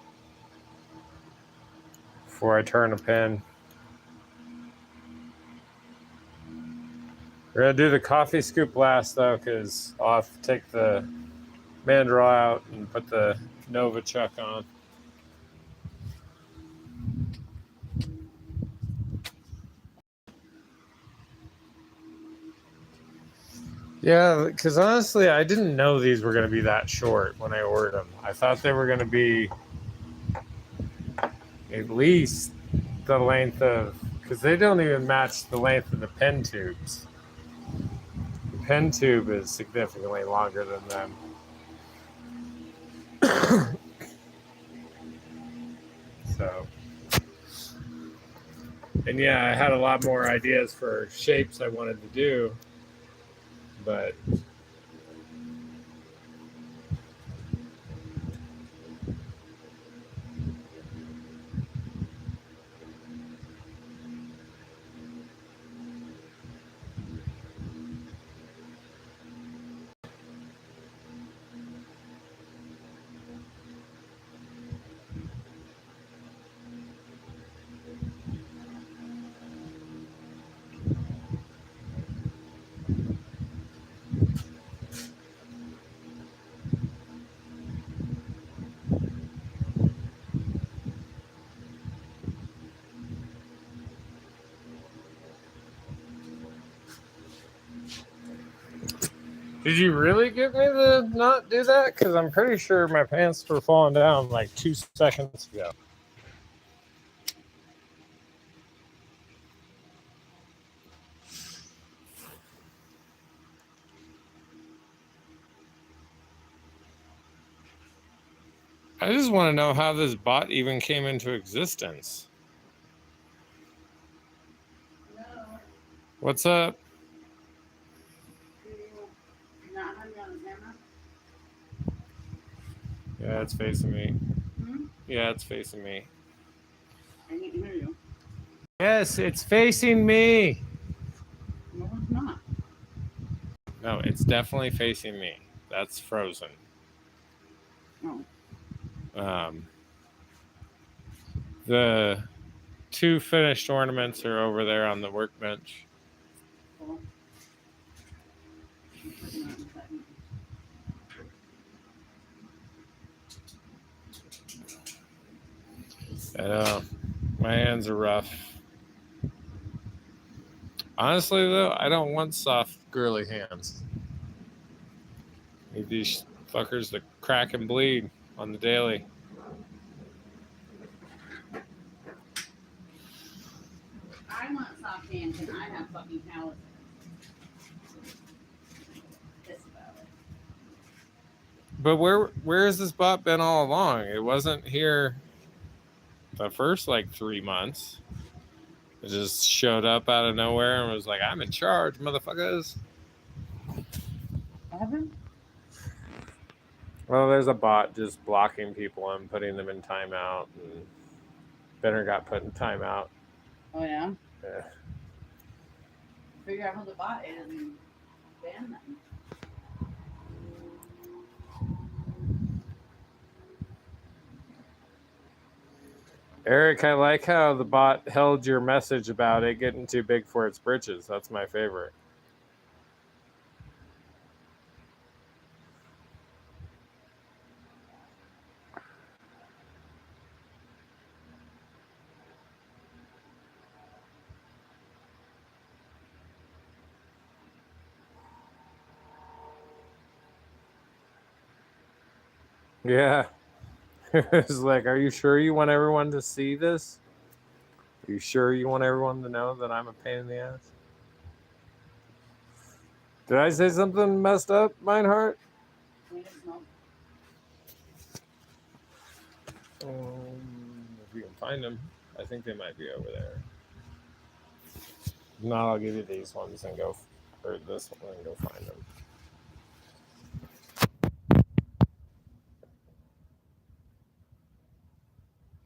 before I turn a pin. We're going to do the coffee scoop last, though, because I'll have to take the mandrel out and put the Nova chuck on. Yeah, because honestly, I didn't know these were going to be that short when I ordered them. I thought they were going to be at least the length of, because they don't even match the length of the pen tubes. The pen tube is significantly longer than them. And yeah, I had a lot more ideas for shapes I wanted to do, but did you really get me to not do that? Because I'm pretty sure my pants were falling down like 2 seconds ago. I just want to know how this bot even came into existence. Hello. What's up? Not have me on the camera? Yeah, it's facing me. Hmm? Yeah, it's facing me. I can't hear you. Yes, it's facing me. No, it's not. No, it's definitely facing me. That's frozen. No. The 2 finished ornaments are over there on the workbench. Cool. I'm putting that in a second. I know. My hands are rough. Honestly, though, I don't want soft, girly hands. Need these fuckers to crack and bleed on the daily. I want soft hands and I have fucking calluses. Pissed about it. But where has this bot been all along? It wasn't here the first like 3 months. It just showed up out of nowhere and was like, "I'm in charge, motherfuckers." Evan? Well, there's a bot just blocking people and putting them in timeout, and Benner got put in timeout. Oh, yeah? Yeah. Figure out who the bot is and ban them. Eric, I like how the bot held your message about it getting too big for its britches. That's my favorite. Yeah. It's like, are you sure you want everyone to see this? Are you sure you want everyone to know that I'm a pain in the ass? Did I say something messed up, Meinhardt? We just smoke. If you can find them, I think they might be over there. If not, I'll give you these ones and go, or this one and go find them.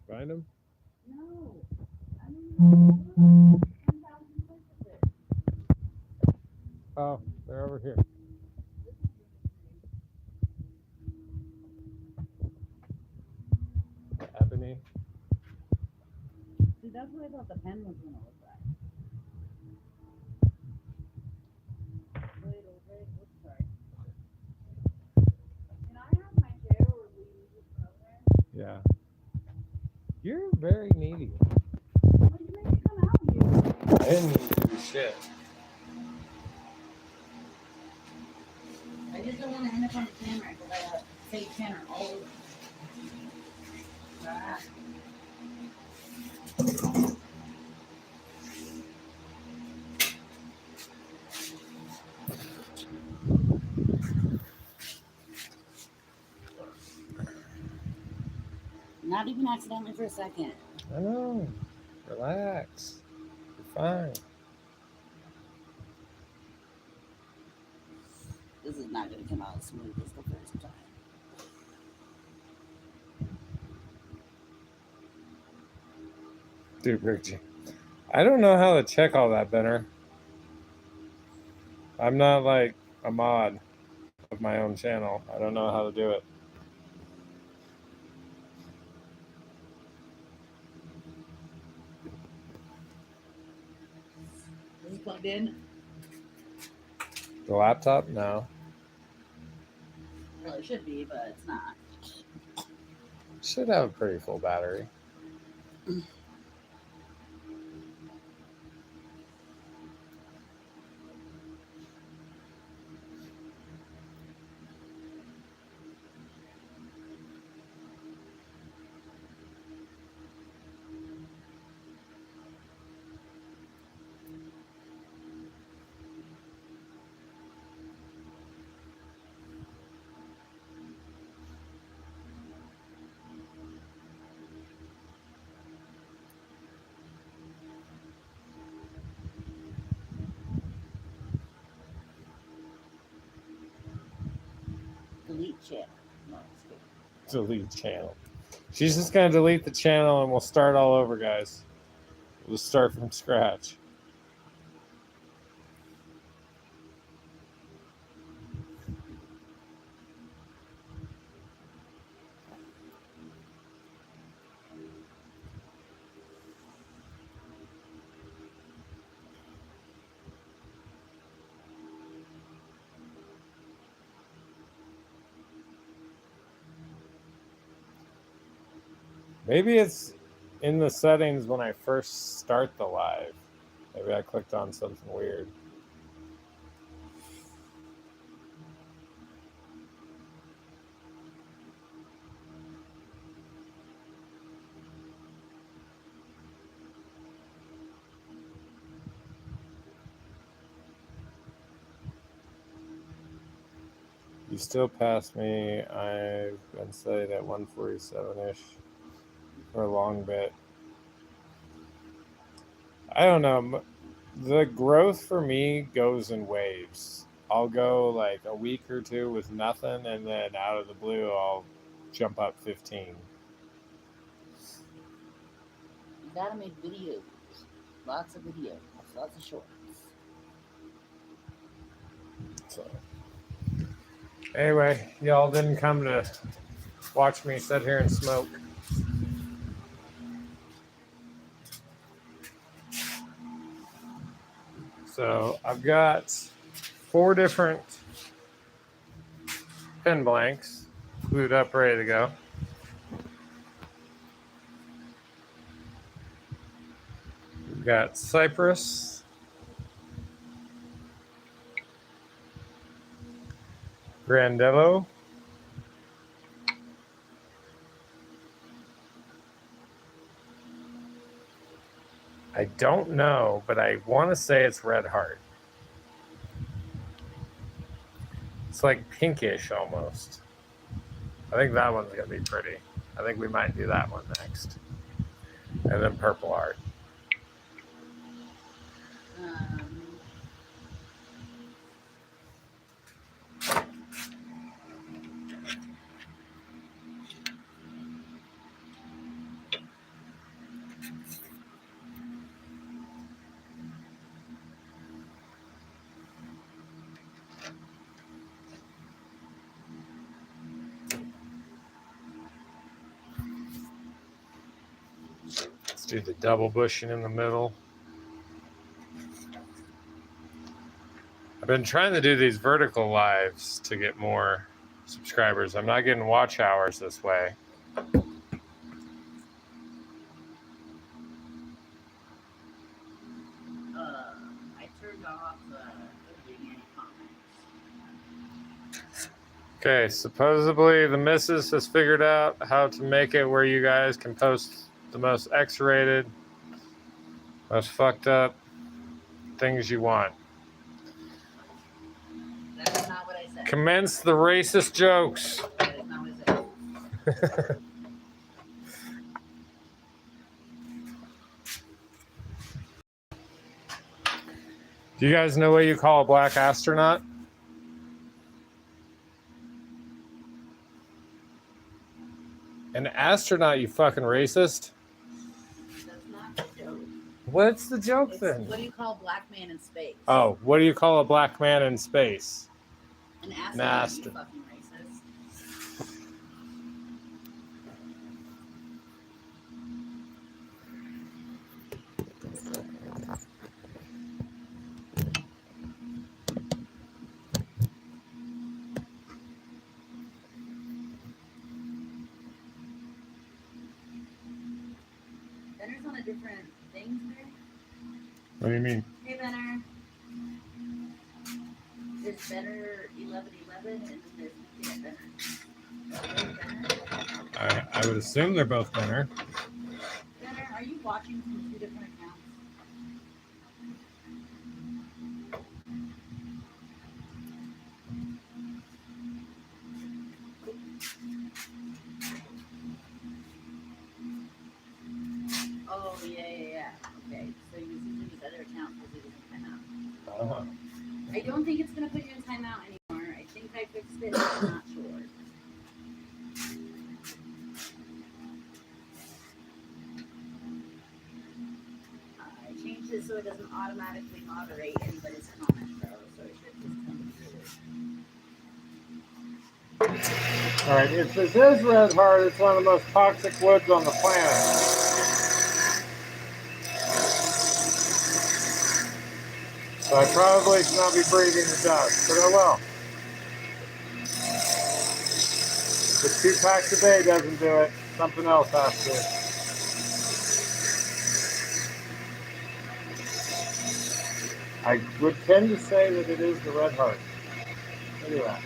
Find them? No. I don't know. 10,000 places. Oh, they're over here. Ebony. See, that's what I thought the pen was going to look like. Wait, oops, sorry. Can I have my chair or will you just put over there? Yeah. You're very needy. Well, you make it come out here. I didn't do shit. I just don't want to end up on the camera because I got fake tenor all over. Ah. Not even accidentally for a second. I know. Relax. fine. This is not going to come out as smooth as the first time. Dude, Rick, I don't know how to check all that better. I'm not like a mod of my own channel. I don't know how to do it. Is it plugged in? The laptop? No. Well, it should be, but it's not. Should have a pretty full battery. Delete channel. No, it's good. Delete channel. She's just going to delete the channel and we'll start all over, guys. We'll start from scratch. Maybe it's in the settings when I first start the live. Maybe I clicked on something weird. You still pass me. I've been studied at 147-ish for a long bit. I don't know. The growth for me goes in waves. I'll go like a week or two with nothing, and then out of the blue, I'll jump up 15. You gotta make videos. Lots of videos. Lots of shorts. So, anyway, y'all didn't come to watch me sit here and smoke. So I've got 4 different pen blanks glued up, ready to go. We've got Cypress, Grandello, I don't know, but I want to say it's Red Heart. It's like pinkish almost. I think that one's going to be pretty. I think we might do that one next. And then Purple Heart. Let's do the double bushing in the middle. I've been trying to do these vertical lives to get more subscribers. I'm not getting watch hours this way. I turned off reading any comments. Okay, supposedly the missus has figured out how to make it where you guys can post the most X-rated, most fucked up things you want. That is not what I said. Commence the racist jokes. That is not what I said. Do you guys know what you call a black astronaut? An astronaut, you fucking racist. That's not the joke. What's the joke It's, then? what do you call a black man in space? Oh, what do you call a black man in space? An astronaut, you fucking racist. Benner's on a different thing today. What do you mean? Hey, Benner. There's Benner 1111 and then there's Benner. I would assume they're both Benner. Benner, are you watching from 2 different accounts? Oh, yeah. Okay, so you're using his other account because it doesn't time out. I don't think it's going to put you in timeout anymore. I think I fixed it, but I'm not sure. I changed it so it doesn't automatically moderate anybody's comment, though, so it should just come through. Alright, if this is red heart, it's one of the most toxic woods on the planet. So I probably should not be breathing the dust, but oh well. If 2 packs a day doesn't do it, something else has to. I would tend to say that it is the red heart. Look at that.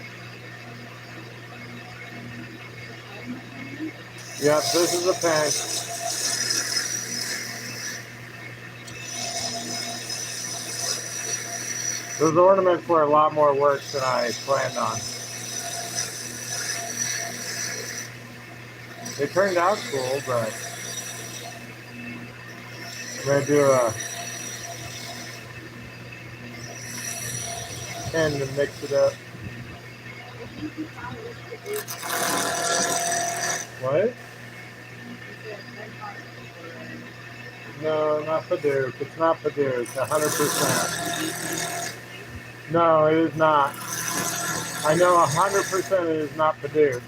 Yep, this is a pen. Those ornaments were a lot more work than I planned on. They turned out cool, but I'm going to do a pen to mix it up. What? No, not Paduke. It's not Paduke. 100%. No, it is not. I know 100% it is not Paduke.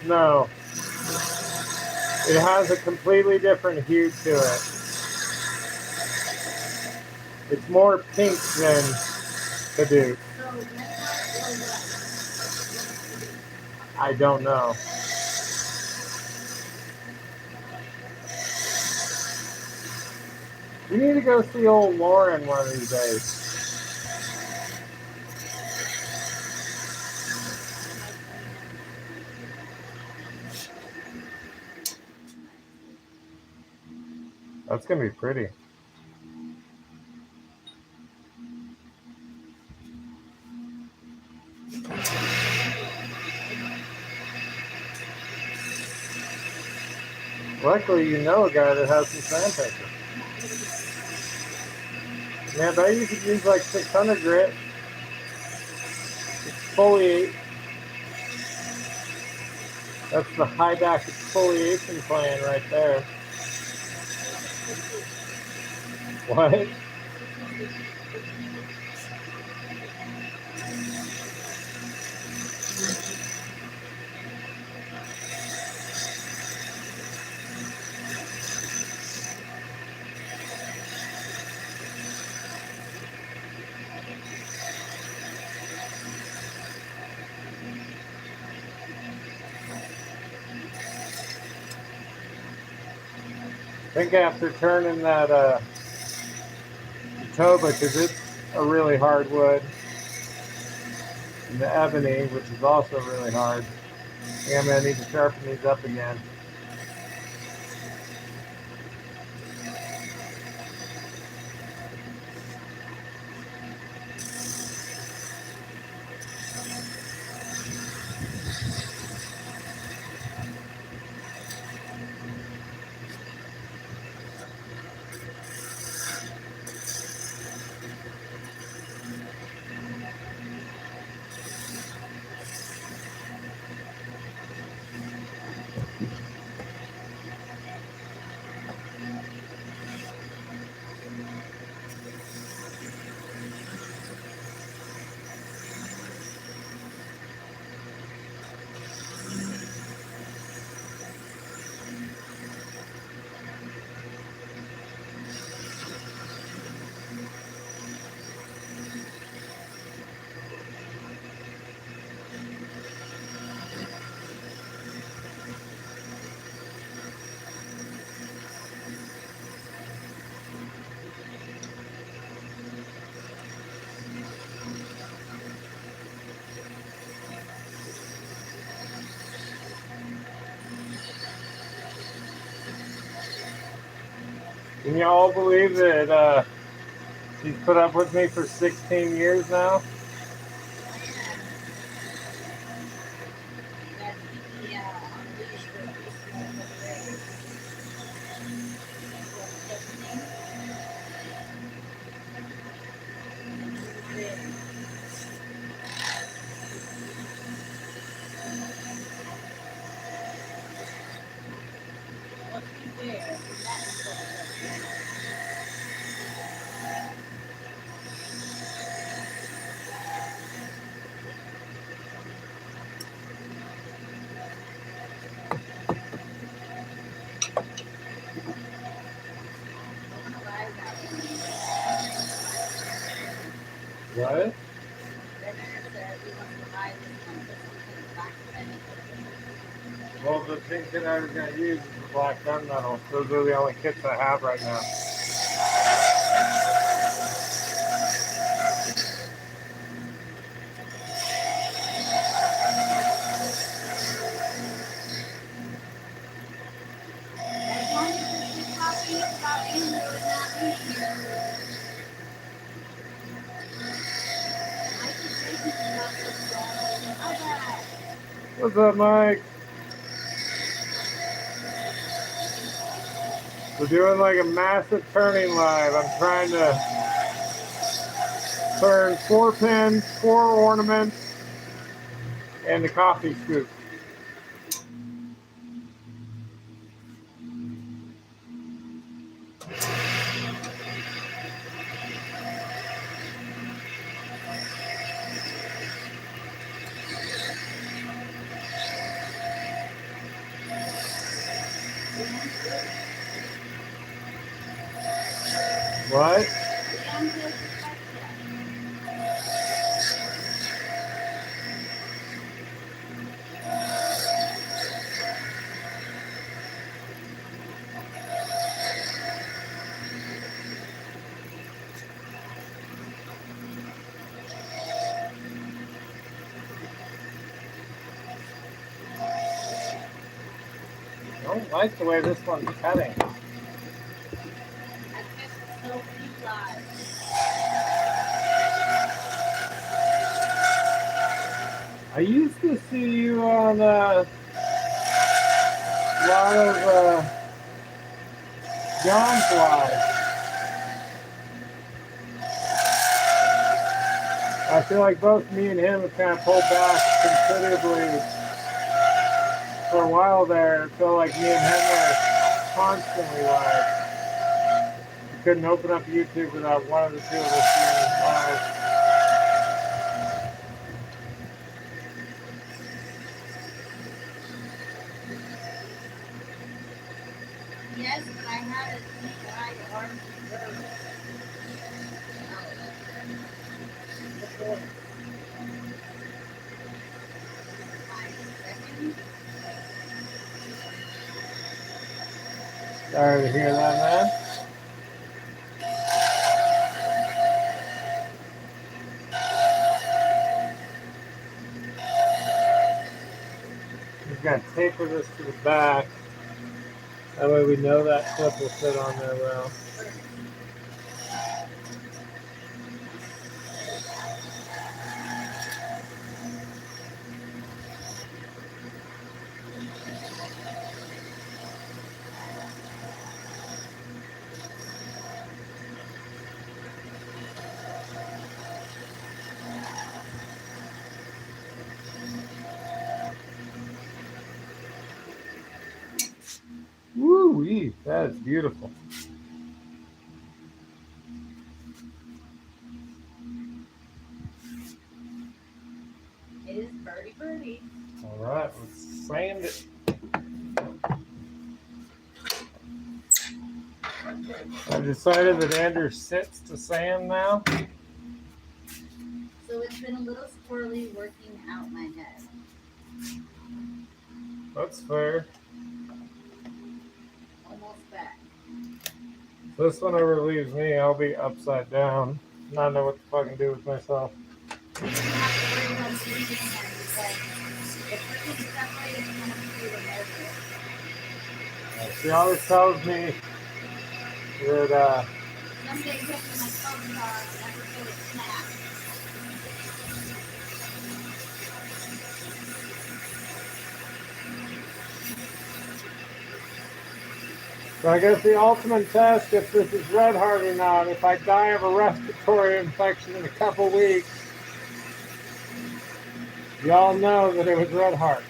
No. It has a completely different hue to it. It's more pink than Paduke. I don't know. We need to go see old Lauren one of these days. That's gonna be pretty. Luckily, you know a guy that has some sandpaper. Man, I bet you could use like 600 grit. Exfoliate. That's the high back exfoliation plan right there. What? I think after turning that Toba, because it's a really hard wood, and the ebony, which is also really hard, I think I'm going to need to sharpen these up again. Can you all believe that she's put up with me for 16 years now? That keep me on a leash for at least another couple days. What, 17? Well, to be fair, that is what it was. I want to buy that one. What? Register said he wants to buy this one, but something black pen. Well, the thing that I was going to use is the black gunmetal. Those are the only kits I have right now. As long as this is talking about Andrew and not me. Mike is making stuff that's wrong. How bad? What's up, Mike? We're doing like a massive turning live. I'm trying to turn 4 pins, 4 ornaments, and the coffee scoop. What? I don't like the way this one's cutting. I used to see you on a lot of John's live. I feel like both me and him have kind of pulled back considerably for a while there. It felt like me and him were constantly live. You couldn't open up YouTube without one of the two of us being live. Yes, but I had a wide arm before. 5 seconds. Sorry to hear that, man. Just gotta taper this to the back. That way we know that clip will fit on there well. Woo-wee, that is beautiful. It is birdie. All right, let's sand it. I decided that Andrew sits to sand now. So it's been a little squirrely working out my head. That's fair. Almost back. This one ever leaves me, I'll be upside down. Not know what to fucking do with myself. You don't have to worry about sleeping again because if we're getting separated, it's going to be remote. She always tells me That Someday hit my co-star never get a snack. so I guess the ultimate test, if this is red heart or not, if I die of a respiratory infection in a couple weeks, y'all know that it was red heart.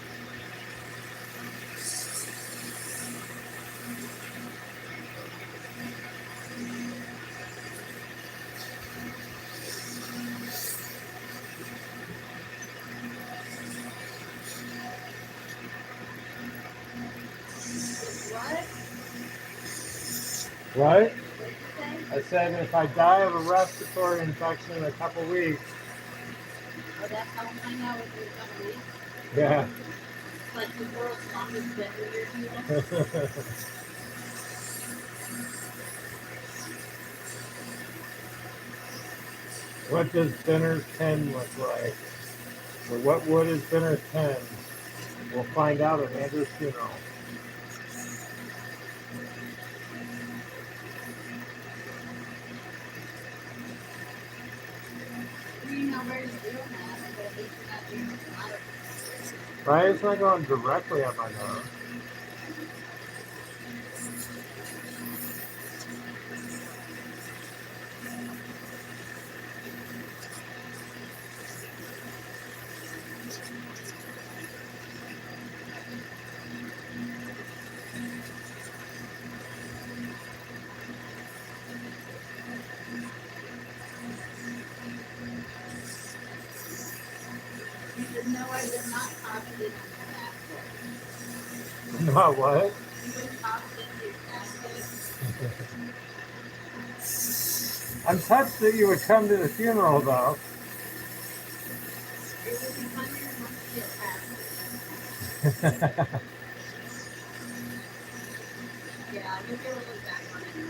What? Right? What did you say? I said if I die of a respiratory infection in a couple weeks, Oh, that's how we'll find out if you're coming week. yeah. It's like the world's longest ventilator fuel. What does Benner's 10 look like? Or what wood is Benner's 10? We'll find out at Andrew's funeral. You know where to do that, but at least you're not doing a lot of Right? It's not going directly up my nose. You should know I would not toss it in your basket. Not what? You wouldn't toss it into your basket. I'm touched that you would come to the funeral, though. It would be funnier once you get past it. Yeah, you'll be able to look back on it and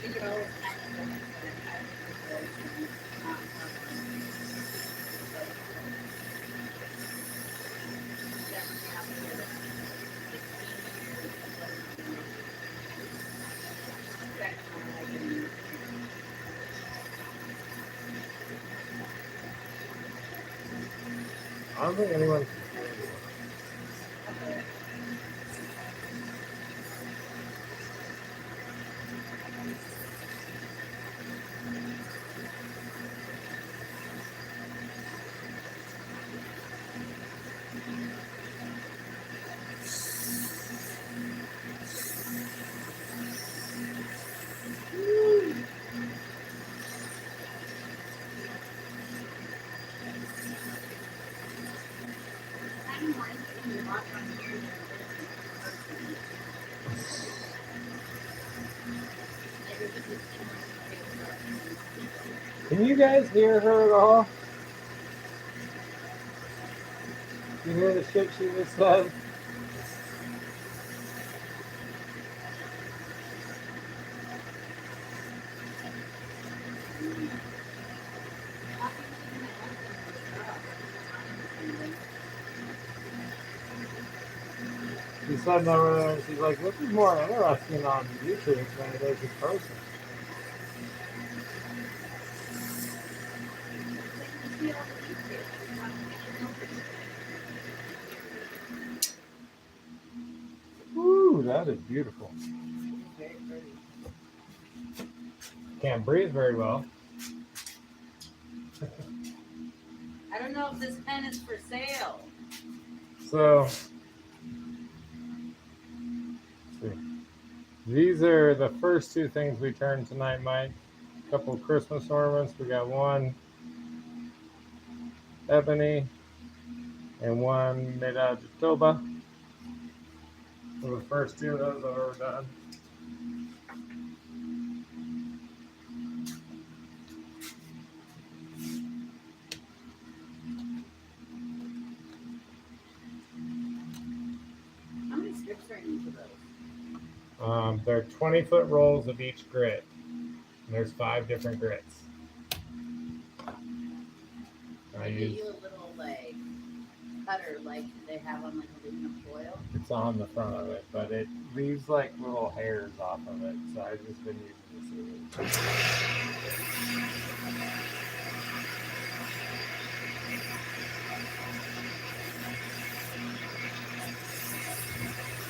you could always kind of look at it. I don't think anyone. Can you guys hear her at all? You hear the shit she just said? She said over there, she's like, this is more interesting on YouTube than it is in person. Ooh, that is beautiful. Can't breathe very well. I don't know if this pen is for sale. So, these are the first two things we turned tonight, Mike. A couple of Christmas ornaments. We got one ebony and one made out of jatoba. So the first two of those I've ever done. How many strips are in each of those? They're 20-foot rolls of each grit. And there's 5 different grits. I They use get you a little like cutter like they have on like aluminum foil? It's on the front of it, but it leaves like little hairs off of it. So I've just been using the scissors.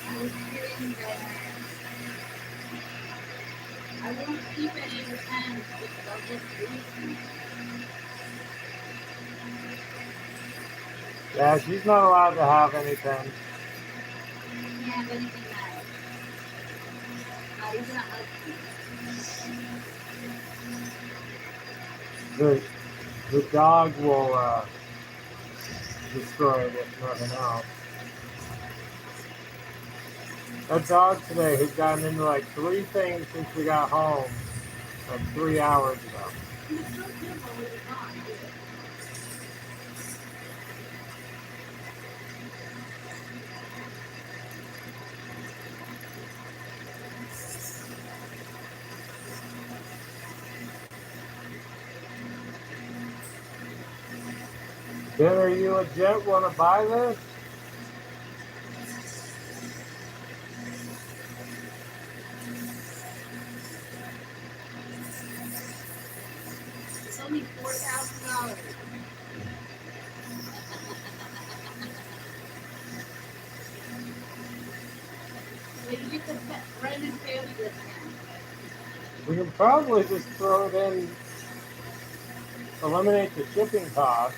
I was hearing that I won't keep any of the pens because I'll just lose them. Yeah, she's not allowed to have any pens. You can't have anything nice. Not even a husky. The dog will destroy it if nothing else. That dog today has gotten into like 3 things since we got home, like 3 hours ago. He was so beautiful when he was gone, too. Ben, are you legit want to buy this? It's only $4,000. So you get the friend and family discount. We can probably just throw it in, eliminate the shipping cost.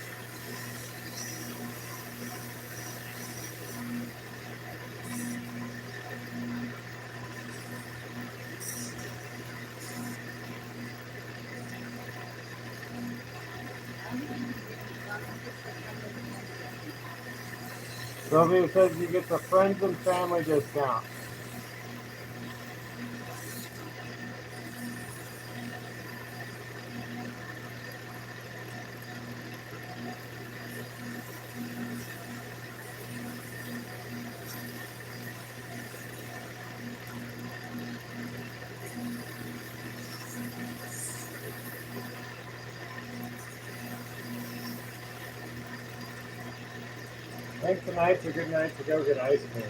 Sylvia says you get the friends and family discount. I think tonight's a good night to go get ice cream.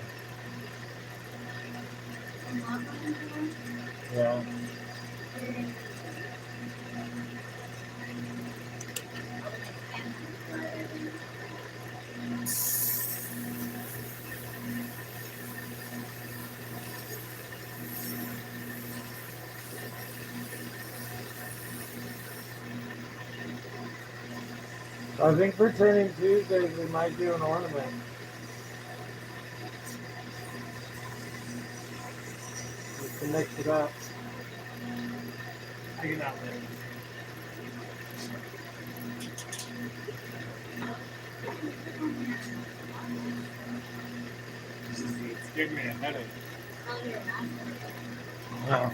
Yeah. I think for turning Tuesdays we might do an ornament. Just to mix it up. I can outlive it. It's giving me a headache. Oh.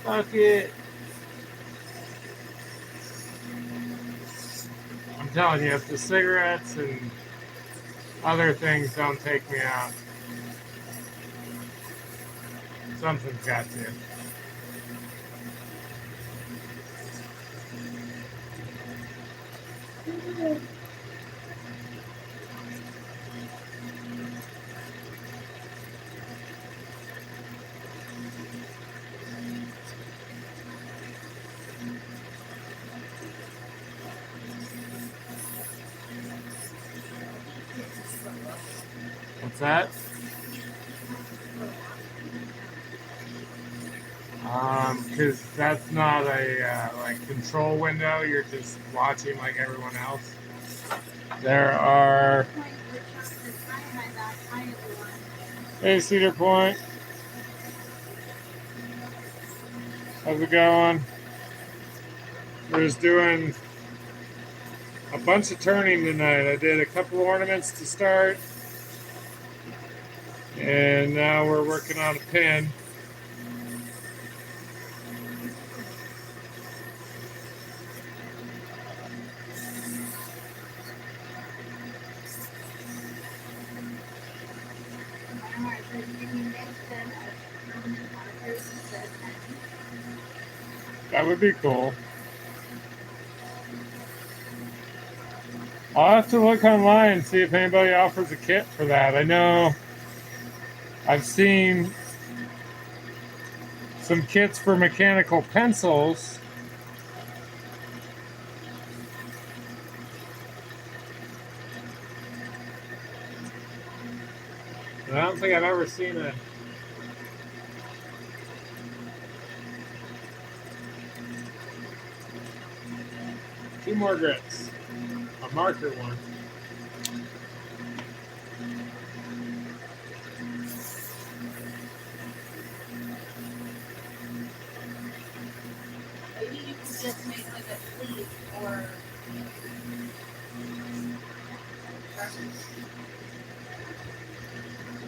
Fuck it. I'm telling you, if the cigarettes and other things don't take me out, something's got to. What's that? Because that's not a like control window. You're just watching like everyone else. There are. Hey, Cedar Point. How's it going? We're just doing a bunch of turning tonight. I did a couple ornaments to start, and now we're working on a pin. That would be cool. I'll have to look online and see if anybody offers a kit for that. I know I've seen some kits for mechanical pencils. But I don't think I've ever seen a two more grits. A marker one. Maybe you can just make like a sleeve or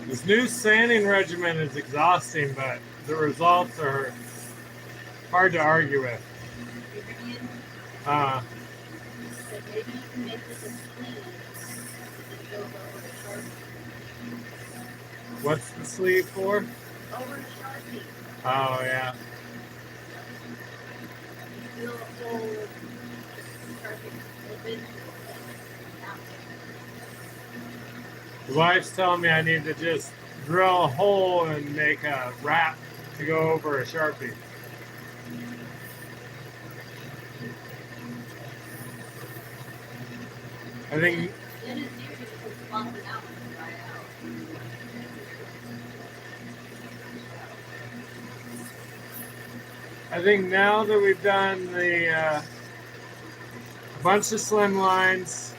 This new sanding regimen is exhausting, but the results are hard to argue with. so maybe you can make this a sleeve and go over the Sharpie. What's the sleeve for? Over the Sharpie. Oh, yeah. You feel a whole Sharpie open. The wife's telling me I need to just drill a hole and make a wrap to go over a Sharpie. I think Then it's easier to just bump it out and dry it out. I think now that we've done the bunch of slim lines,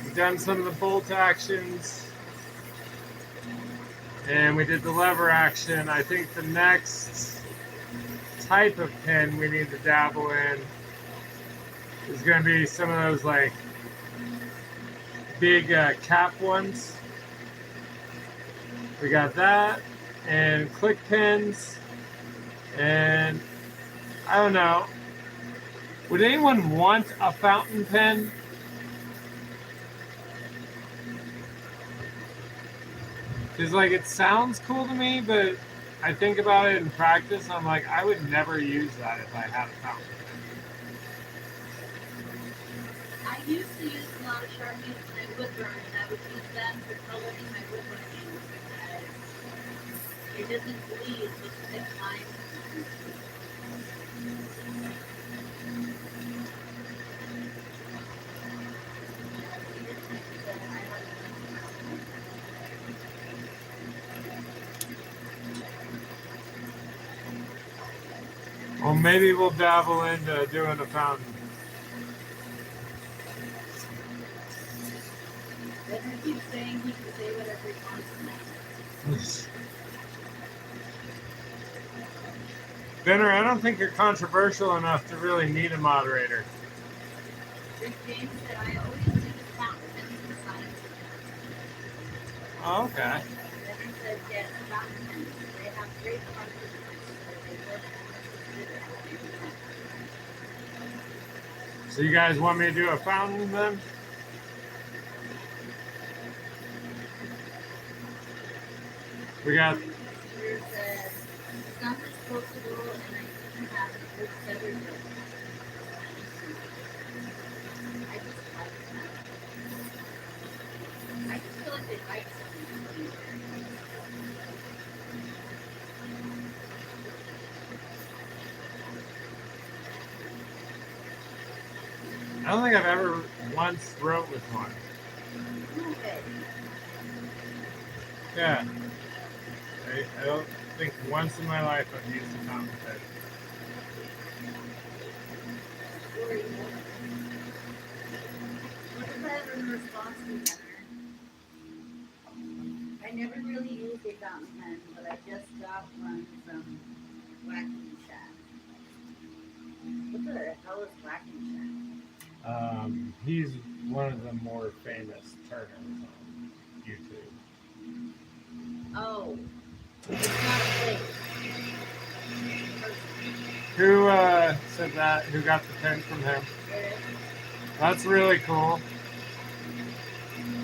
we've done some of the bolt actions, and we did the lever action. I think the next type of pin we need to dabble in is going to be some of those like big cap ones. We got that, and click pins, and I don't know. Would anyone want a fountain pen? Because like it sounds cool to me, but I think about it in practice, I'm like, I would never use that if I had a fountain pen. I used to use a lot of Sharpies and I would burn, and I would use them for coloring my woodworking because it doesn't bleed with thick lines. Well, maybe we'll dabble into doing a fountain. Benner keeps saying he can say whatever he wants. Benner, I don't think you're controversial enough to really need a moderator. Rick James said I always use fountain pens for science. Oh, okay. Benner said yes, fountain pens. They have great cartridges. So you guys want me to do a fountain then? We got There's some disposable and I even have a good feather book. I just like them. I just feel like they write something. I don't think I've ever once wrote with one. Okay. Yeah. I don't think once in my life I've used a fountain pen. Or you know. What if I have a response to Benner? I never really used a fountain pen, but I just got one from Whacking Shack. What the hell is Whacking Shack? He's one of the more famous turners on YouTube. Oh, it's not a place. Who said that? Who got the pen from him? That's really cool.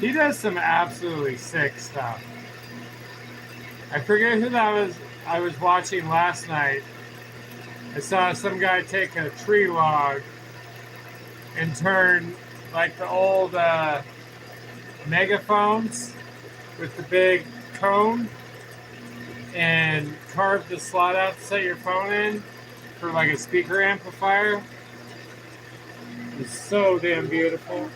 He does some absolutely sick stuff. I forget who that was. I was watching last night. I saw some guy take a tree log and turn like the old megaphones with the big cone, and carve the slot out to set your phone in for like a speaker amplifier. It's so damn beautiful.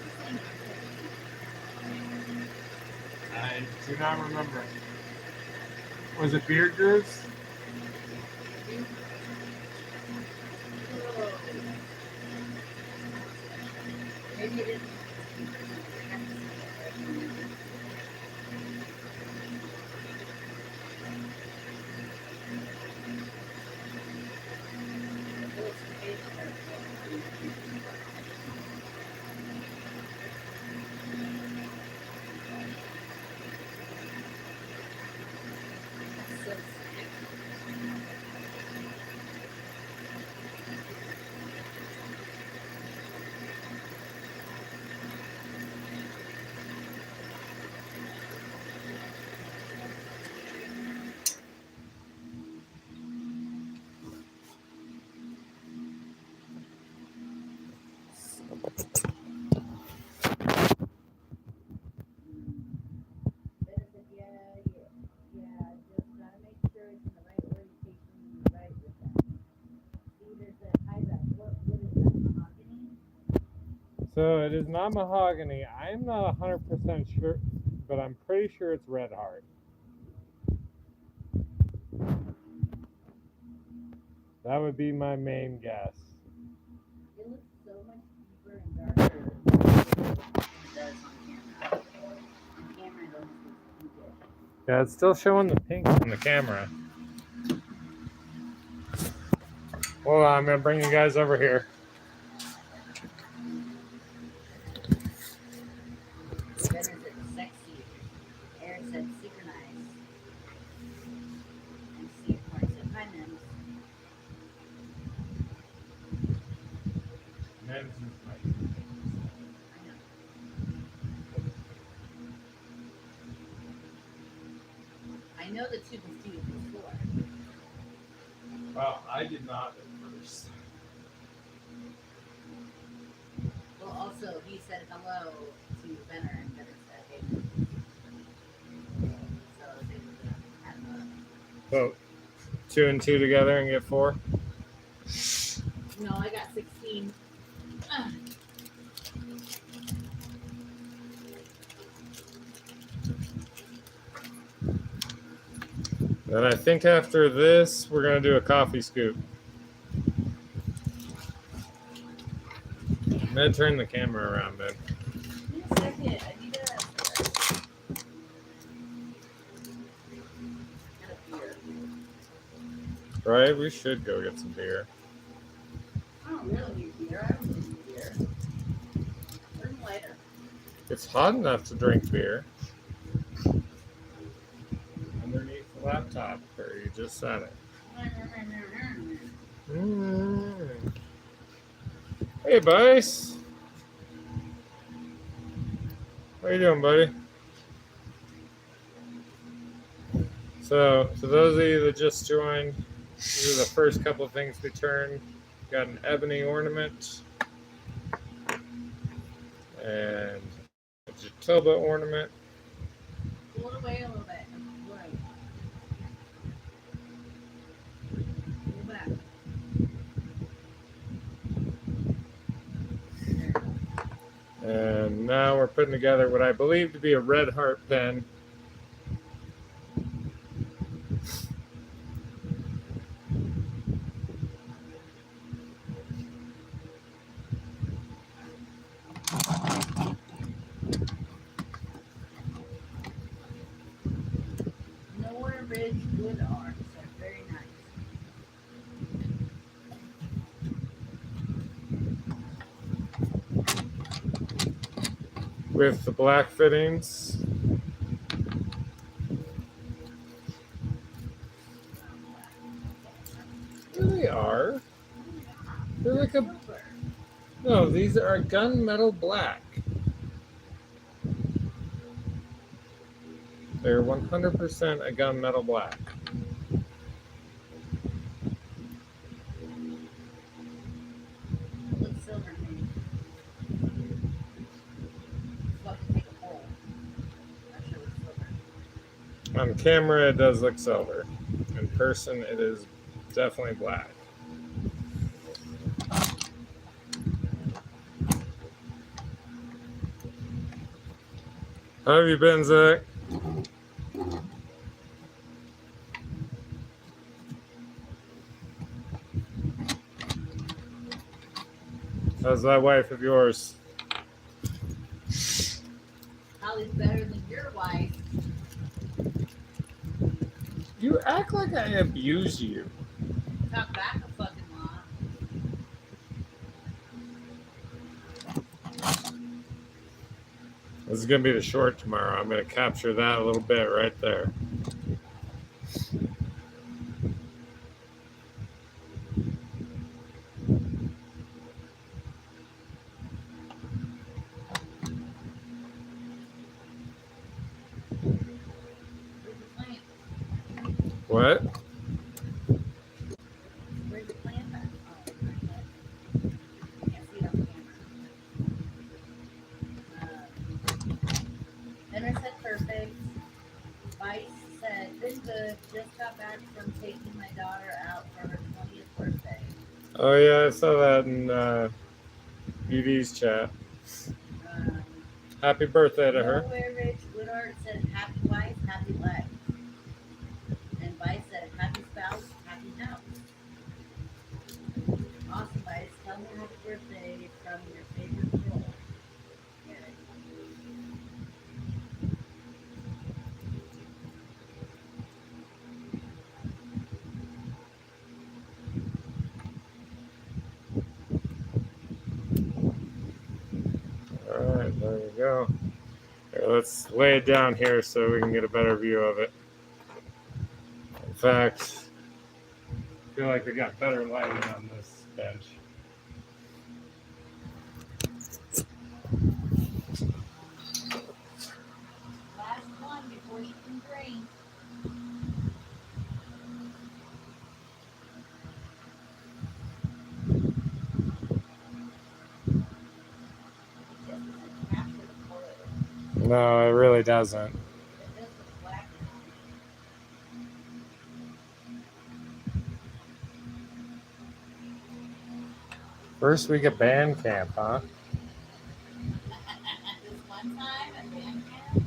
I do not remember. Was it Beard Grooves? Maybe it is. So it is not mahogany. I'm not 100% sure, but I'm pretty sure it's red heart. That would be my main guess. It looks so much deeper and darker than it does on camera. On camera, it almost looks pinkish. Yeah, it's still showing the pink on the camera. Hold on, I'm going to bring you guys over here. Then is it sexy? Eric said synchronized. And Steve Mark said hi, Mims. I know the 2 was due before. Well, I did not at first. Well, also, he said hello to Benner, and Benner said hey. So they were have a... So, 2 and 2 together and get 4? No, I got 16. And I think after this, we're going to do a coffee scoop. I'm going to turn the camera around, babe. Give me a second. I need a beer. Right? We should go get some beer. I don't really need beer. I don't need beer. Where's the lighter? It's hot enough to drink beer. Underneath the laptop, or you just said it. Hey, Bryce. How you doing, buddy? So, for those of you that just joined, these are the first couple of things we turned. Got an ebony ornament and a Jatoba ornament. Pull it away a little bit. Right. Pull back. And now we're putting together what I believe to be a red heart pen. Nowhere Ridge Wood Art. So very nice. With the black fittings. There they are. They're like a... No, these are gunmetal black. They're 100% a gunmetal black. It looks silver to me. On camera, it does look silver. In person, it is definitely black. How have you been, Zach? How's that wife of yours? Probably better than your wife. You act like I abuse you. Talk back a fucking lot. This is going to be the short tomorrow. I'm going to capture that a little bit right there. What? Where's the plant at? Oh, right there. Can't see it on camera. Dinner said perfect. Vice said, been good. Just got back from taking my daughter out for her 20th birthday. Oh, yeah, I saw that in BB's chat. Happy birthday to her. Nowhere Rich Woodard said, happy wife, happy life. And Vice said, happy spouse, happy house. Awesome, Vice. Tell me happy birthday from your favorite girl. All right, there you go. Here, let's lay it down here so we can get a better view of it. In fact, I feel like we got better lighting on this bench. Last one before you can drink. No, it really doesn't. First week of band camp, huh? This one time at band camp.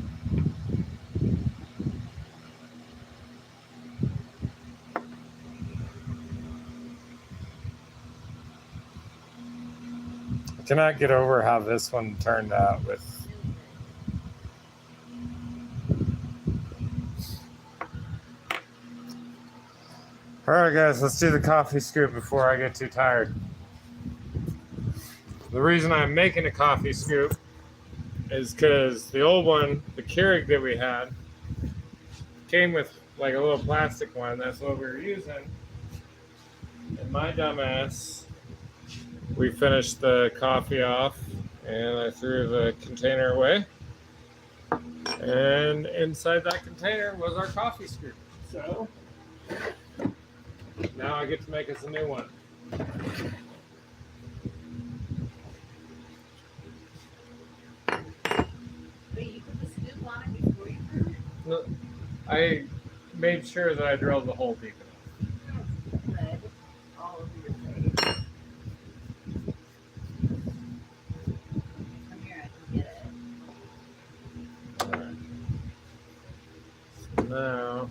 I cannot get over how this one turned out with. All right, guys, let's do the coffee scoop before I get too tired. The reason I'm making a coffee scoop is because the old one, the Keurig that we had, came with like a little plastic one. That's what we were using. And my dumbass, we finished the coffee off and I threw the container away. And inside that container was our coffee scoop. So now I get to make us a new one. Wait, you put the scoop on it before you threw it? No, I made sure that I drilled the hole deep enough. Red all over your face. Come here, I can get it. Alright. So now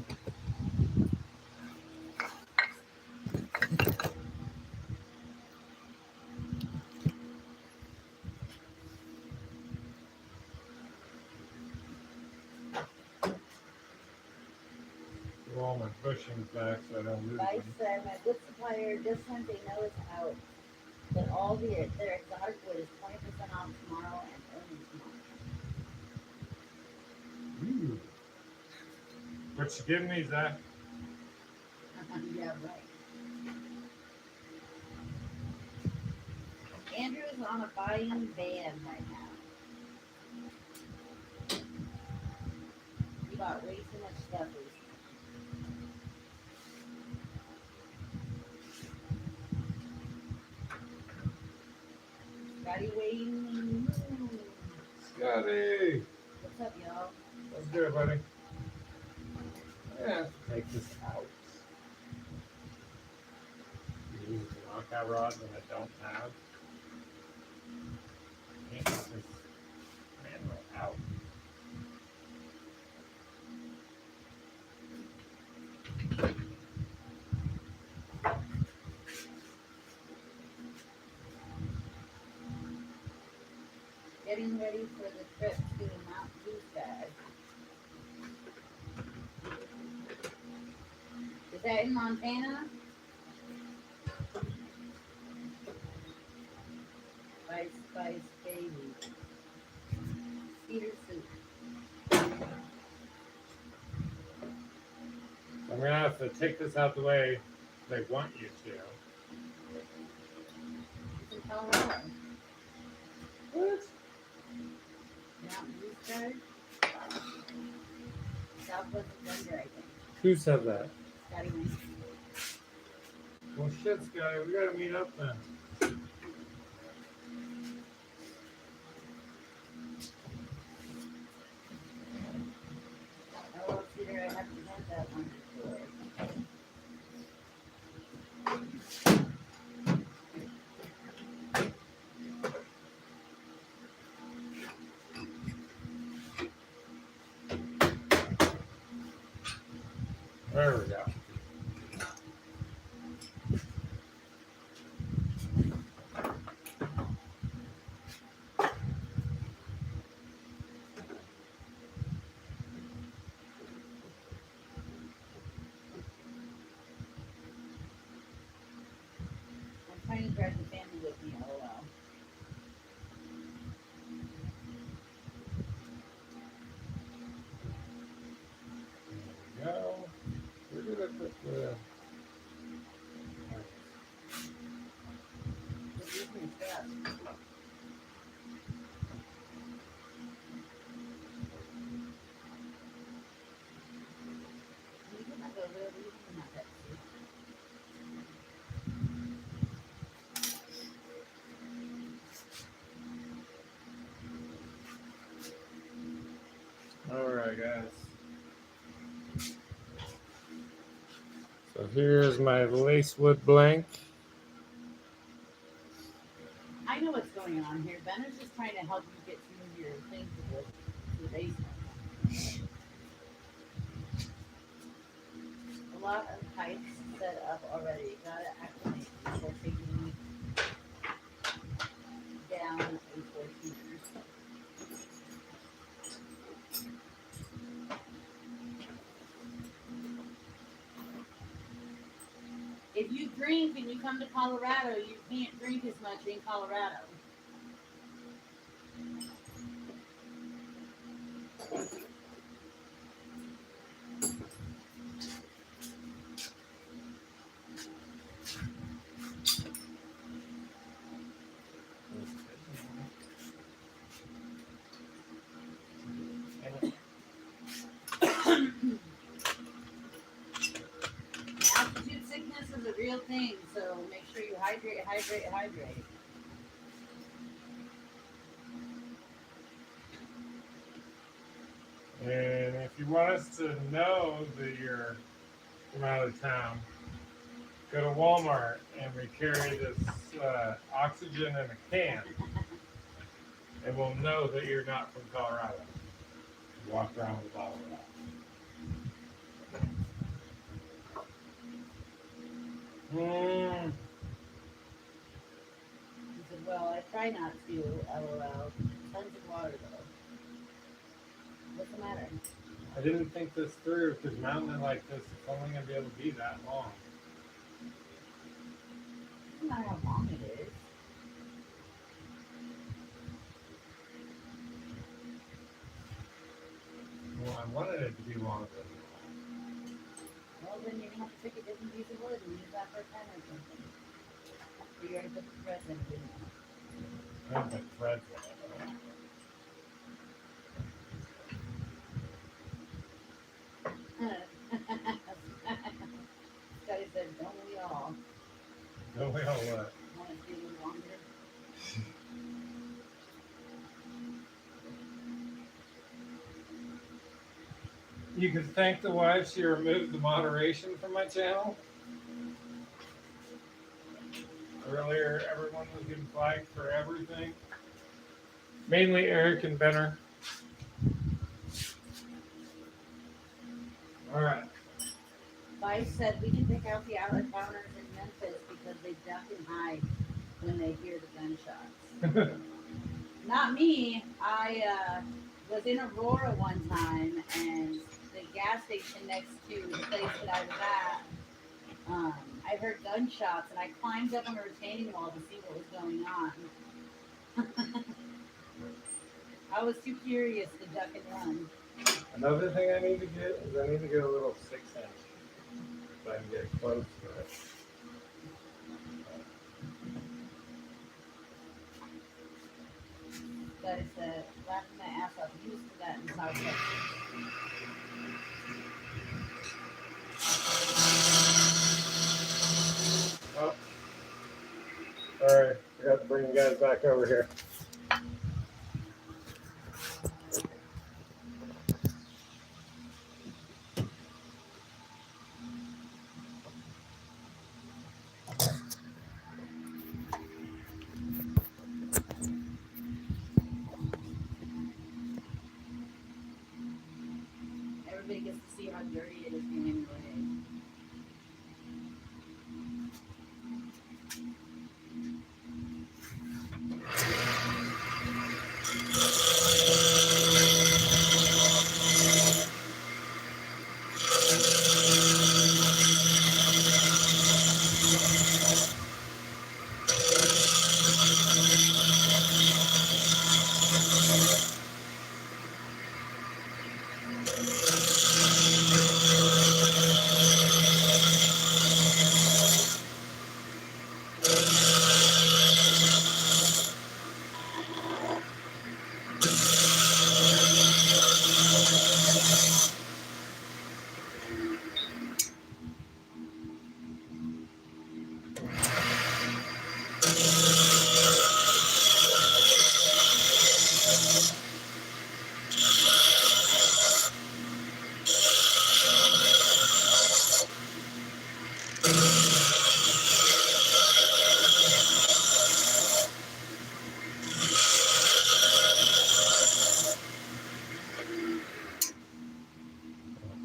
do all my bushings back so I don't lose Vice them. said, my wood supplier just sent they know it's out. But all their exotic wood is 20% off tomorrow and only tomorrow. Ooh. What you giving me, Zach? Yeah, right. Andrew is on a buying ban right now. He bought way too much stuff recently. Scotty waiting. Scotty! What's up, y'all? Let's do it, buddy. gonna have to take this out. Use the knockout rods that I don't have. Can't get this handle out. Getting ready for the trip to Mount Goosehead. Is that in Montana? Spice Baby. Cedar Soup. I'm gonna have to take this out the way they want you to. It's in Colorado. What? Mount Goosehead. Southwest of Denver, I think. Who said that? Scotty Wayne. Well, shit, Scotty, we gotta meet up then. Oh, Cedar, I haven't had that one before. There we go. I'm trying to drag the family with me, lol. There we go. Where did I put the... This is my stuff. You can have a little, you can have that too. Alright, guys. So here's my lacewood blank. I know what's going on here. Ben is just trying to help you get through your things to the basement. A lot of pipes set up already. You gotta acclimate before taking down a 14er. If you drink and you come to Colorado, you can't drink as much in Colorado. Altitude sickness is a real thing, so make sure you hydrate. And if you want us to know that you're from out of town, go to Walmart and we carry this oxygen in a can. And we'll know that you're not from Colorado. Walk around with all of that. He said, well, I try not to, LOL. Tons of water, though. What's the matter? I didn't think this through because mountain like this, it's only going to be able to be that long. Doesn't matter how long it is. Well, I wanted it to be longer. Well, then you're going to have to pick a different piece of wood and use that for a pen or something. You already put the threads in, didn't you? I have the threads in it. Scotty said, don't we all? Don't we all what? Want it to be a little longer? You can thank the wife. She removed the moderation from my channel. Earlier, everyone was getting flagged for everything. Mainly Eric and Benner. All right. Vice said we can pick out the out-of-towners in Memphis because they duck and hide when they hear the gunshots. Not me. I was in Aurora one time, and the gas station next to the place that I was at, I heard gunshots, and I climbed up on a retaining wall to see what was going on. I was too curious to duck and run. Another thing I need to get is I need to get a little 6-inch so I can get close to it. But it's laughing my ass off. Used to that in South Texas. Oh, sorry, forgot to bring you guys back over here. Everybody gets to see how dirty it is being anyway.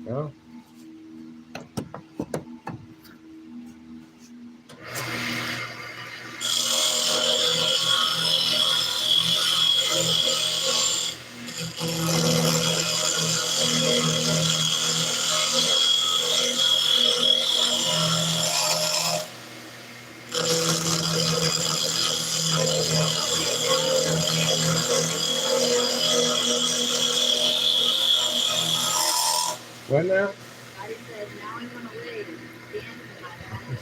Go. What now? I said, now I'm going to wait. The end of my life.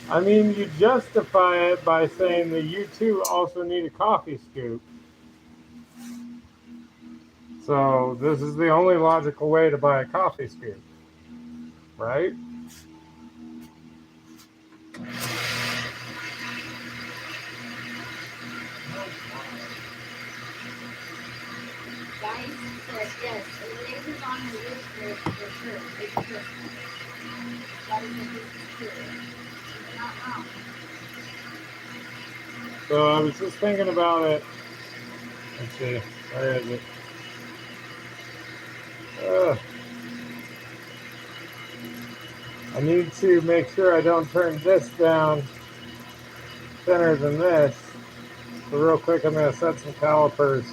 I mean, you justify it by saying that you too also need a coffee scoop. So this is the only logical way to buy a coffee scoop, right? Guys said, yes, it is on your wish list for sure. Big Christmas. That is a big spirit. You're not wrong. So I was just thinking about it. Let's see, where is it? I need to make sure I don't turn this down thinner than this. So real quick, I'm going to set some calipers.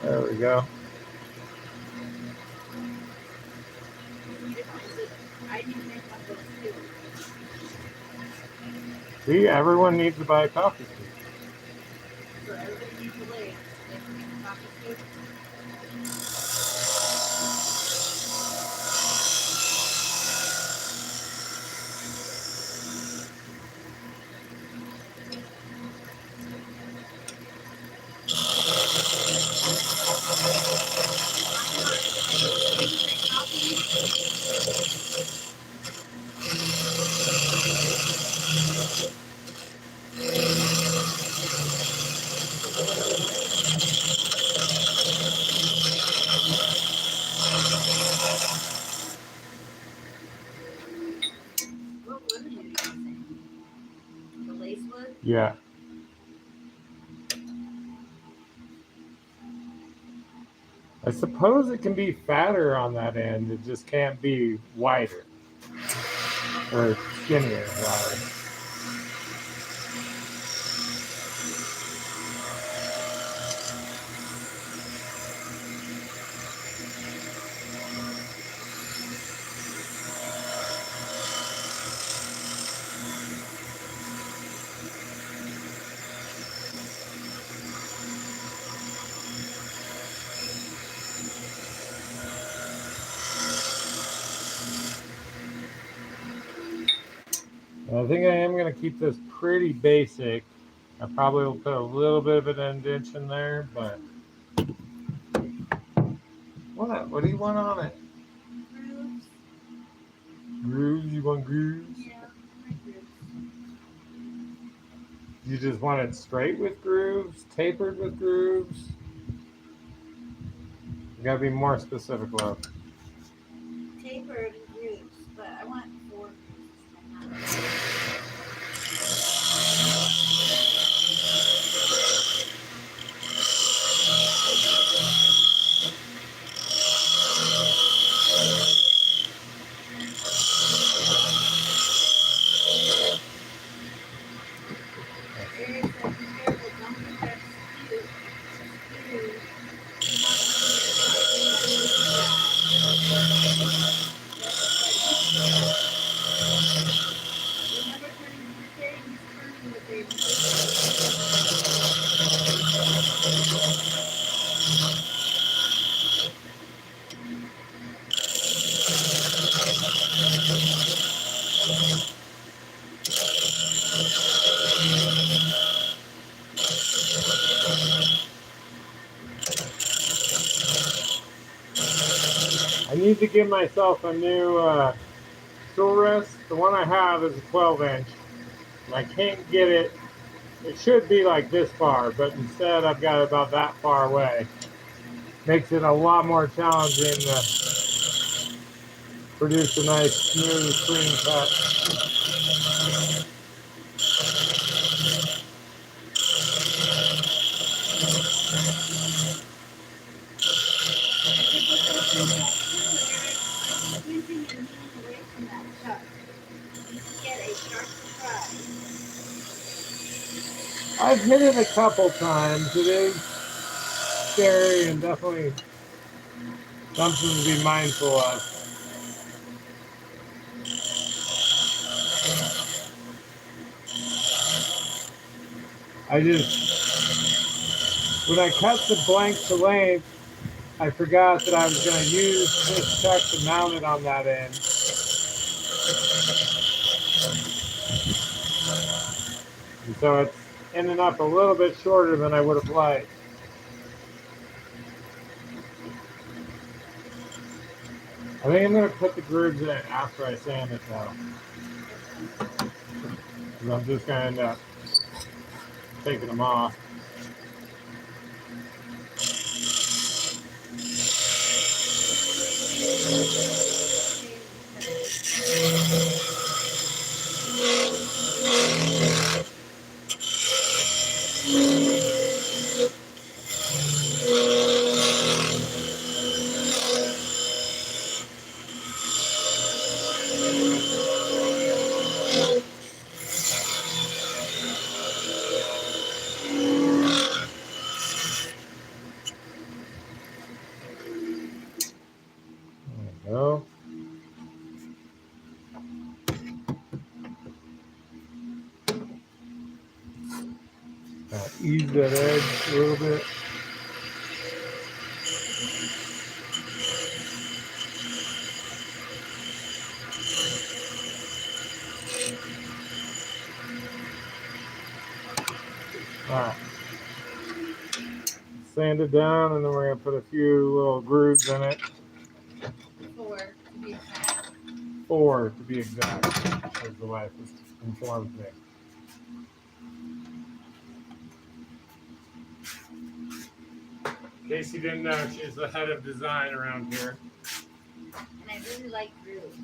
There we go. I need to make one of those too. See, everyone needs to buy a coffee scoop. So everybody needs to wait. They can make a coffee scoop. Yeah. I suppose it can be fatter on that end. It just can't be wider or skinnier, rather. I think I am going to keep this pretty basic. I probably will put a little bit of an indentation there, but what do you want on it? Grooves. Grooves? You want grooves? Yeah, my grooves. You just want it straight with grooves, tapered with grooves? You gotta be more specific, love. Tapered and grooves, but I want 4 grooves. Gary said, be careful, don't get that skew. Remember turning things, turning the baby. I need to give myself a new tool rest. The one I have is a 12-inch. And I can't get it. It should be like this far, but instead I've got it about that far away. Makes it a lot more challenging to produce a nice, smooth, clean cut. Squinting and leaning away from that chuck. Get a sharp surprise. I've hit it a couple times. It is scary and definitely something to be mindful of. When I cut the blank to length, I forgot that I was going to use this chuck to mount it on that end. And so it's ending up a little bit shorter than I would have liked. I think I'm going to put the grooves in after I sand it though. Because I'm just going to end up taking them off. There we go. Ease that edge a little bit. Alright. Sand it down and then we're going to put a few little grooves in it. 4 to be exact. 4 to be exact, as the wife has informed me. In case you didn't know, she's the head of design around here. And I really like grooves.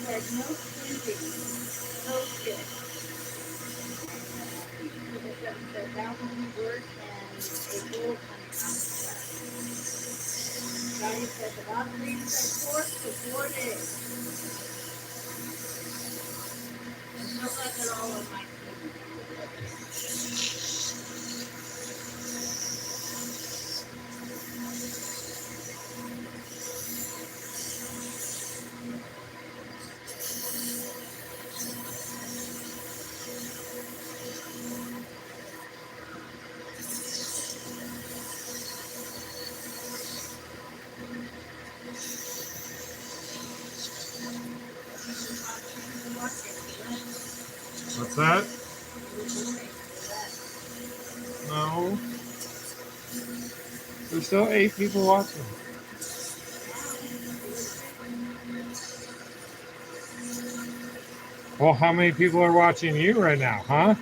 said, no squinting. So sick. Said that will be worse than a bull coming out of the truck. Johnny said the last lady said 4 to 4 days. And so got it all on my TV. What's that? No. There's still 8 people watching. Well, how many people are watching you right now, huh?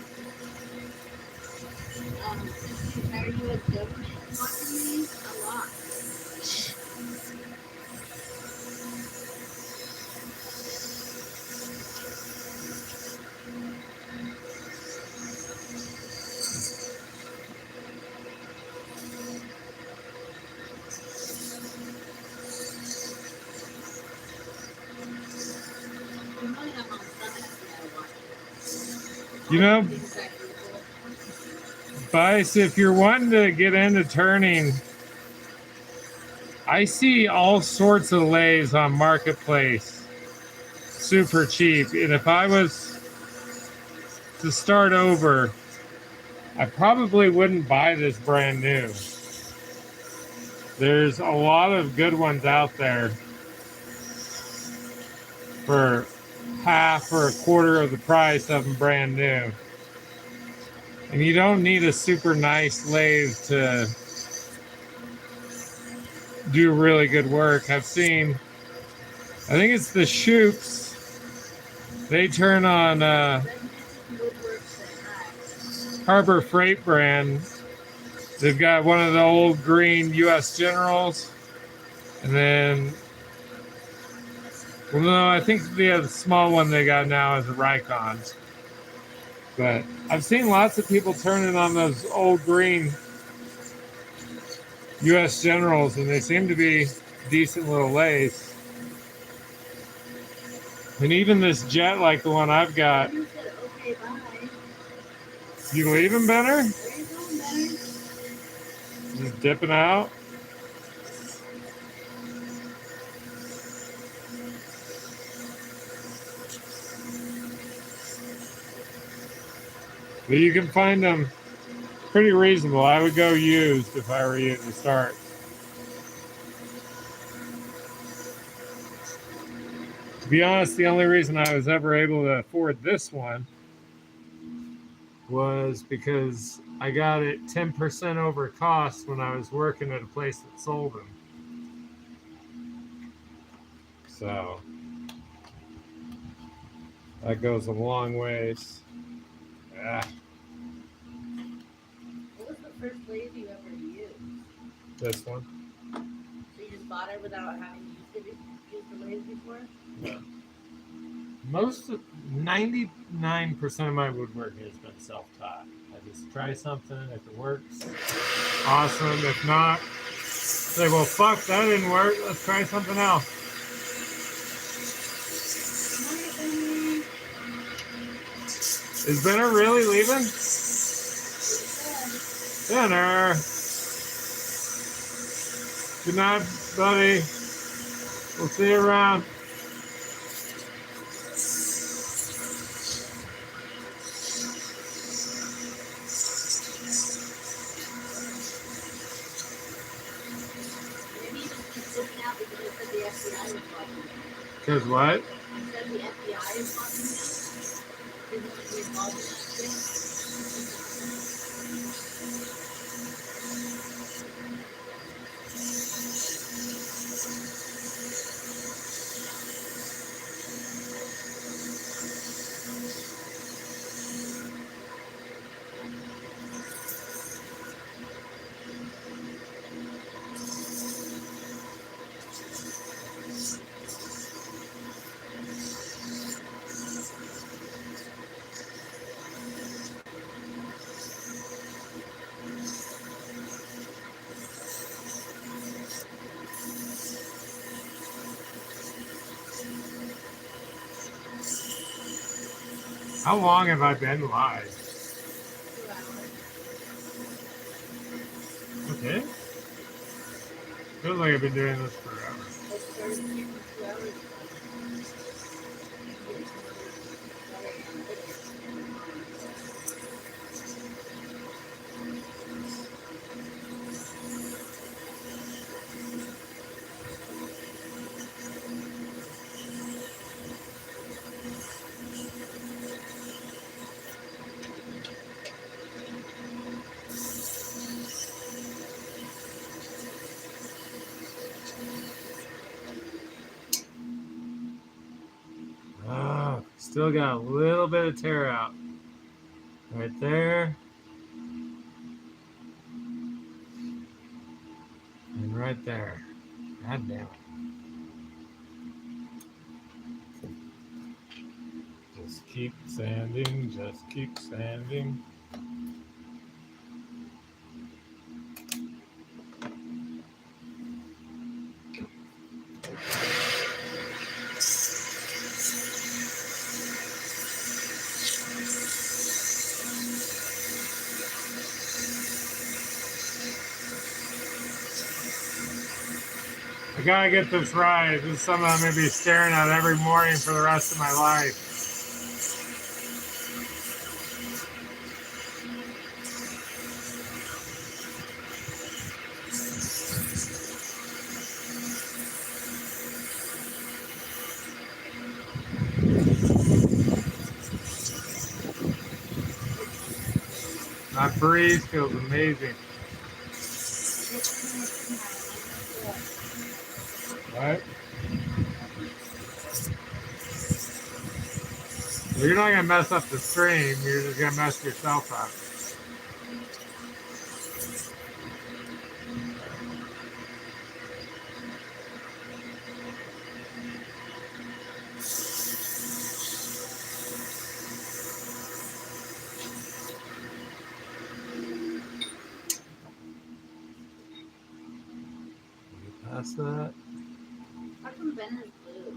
Since the entire U.S. government is watching me, a lot. You know, Vice, if you're wanting to get into turning, I see all sorts of lathes on Marketplace, super cheap. And if I was to start over, I probably wouldn't buy this brand new. There's a lot of good ones out there for half or a quarter of the price of them brand new. And you don't need a super nice lathe to do really good work. I've seen, I think it's the Shoops. They turn on Harbor Freight brand. They've got one of the old green U.S. Generals. And then, well, no, I think the small one they got now is a Rikon. But I've seen lots of people turning on those old green U.S. Generals, and they seem to be decent little lathes. And even this jet, like the one I've got. You said, okay, bye. You leaving, Benner? Where you going, Benner? Just dipping out. But you can find them pretty reasonable. I would go used if I were you to start. To be honest, the only reason I was ever able to afford this one was because I got it 10% over cost when I was working at a place that sold them. So that goes a long ways. Ah. What was the first lathe you ever used? This one. So you just bought it without having used the lathe before? Yeah. 99% of my woodworking has been self-taught. I just try something. If it works, awesome. If not, say, well, fuck, that didn't work. Let's try something else. Is Benner really leaving? Benner. Good night, buddy. We'll see you around. Because what? You said the FBI is watching you. Didn't want to be involved in that shit. How long have I been live? 2 hours. Okay. Feels like I've been doing this forever. I started shooting 2 hours ago. Getting better analytics online. Still got a little bit of tear out. Right there. And right there. God damn it. Just keep sanding, just keep sanding. I gotta get this right. This is something I'm gonna be staring at every morning for the rest of my life. My breeze feels amazing. Right? Well, you're not gonna mess up the stream. You're just gonna mess yourself up. Pass that. How come Ben is blue?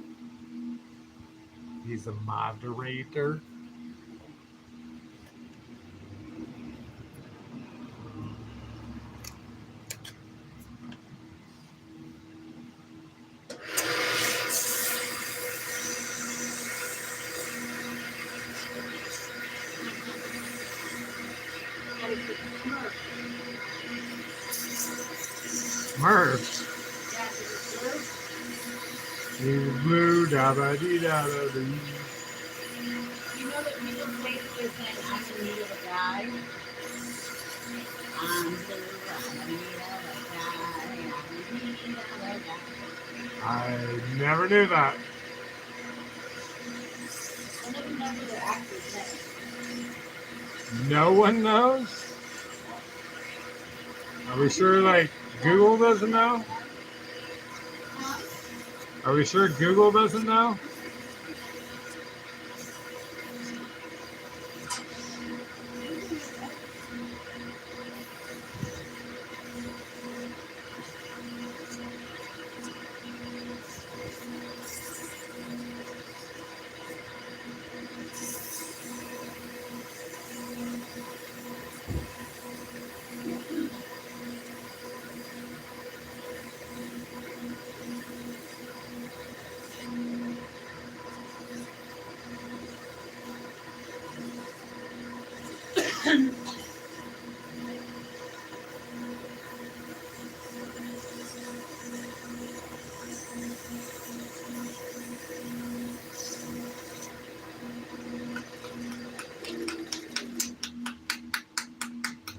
He's a moderator. Oh, it's a Smurf. Murph. Yeah, is it blue? He's blue, da ba dee da da dee. You know that people's basically saying, I'm in need of a guy. I'm blue, I'm in need of a guy. I'm in need of a guy. I never knew that. None of them know who the actor's name. No one knows? Are we sure, like, Google doesn't know? Huh? Are we sure Google doesn't know?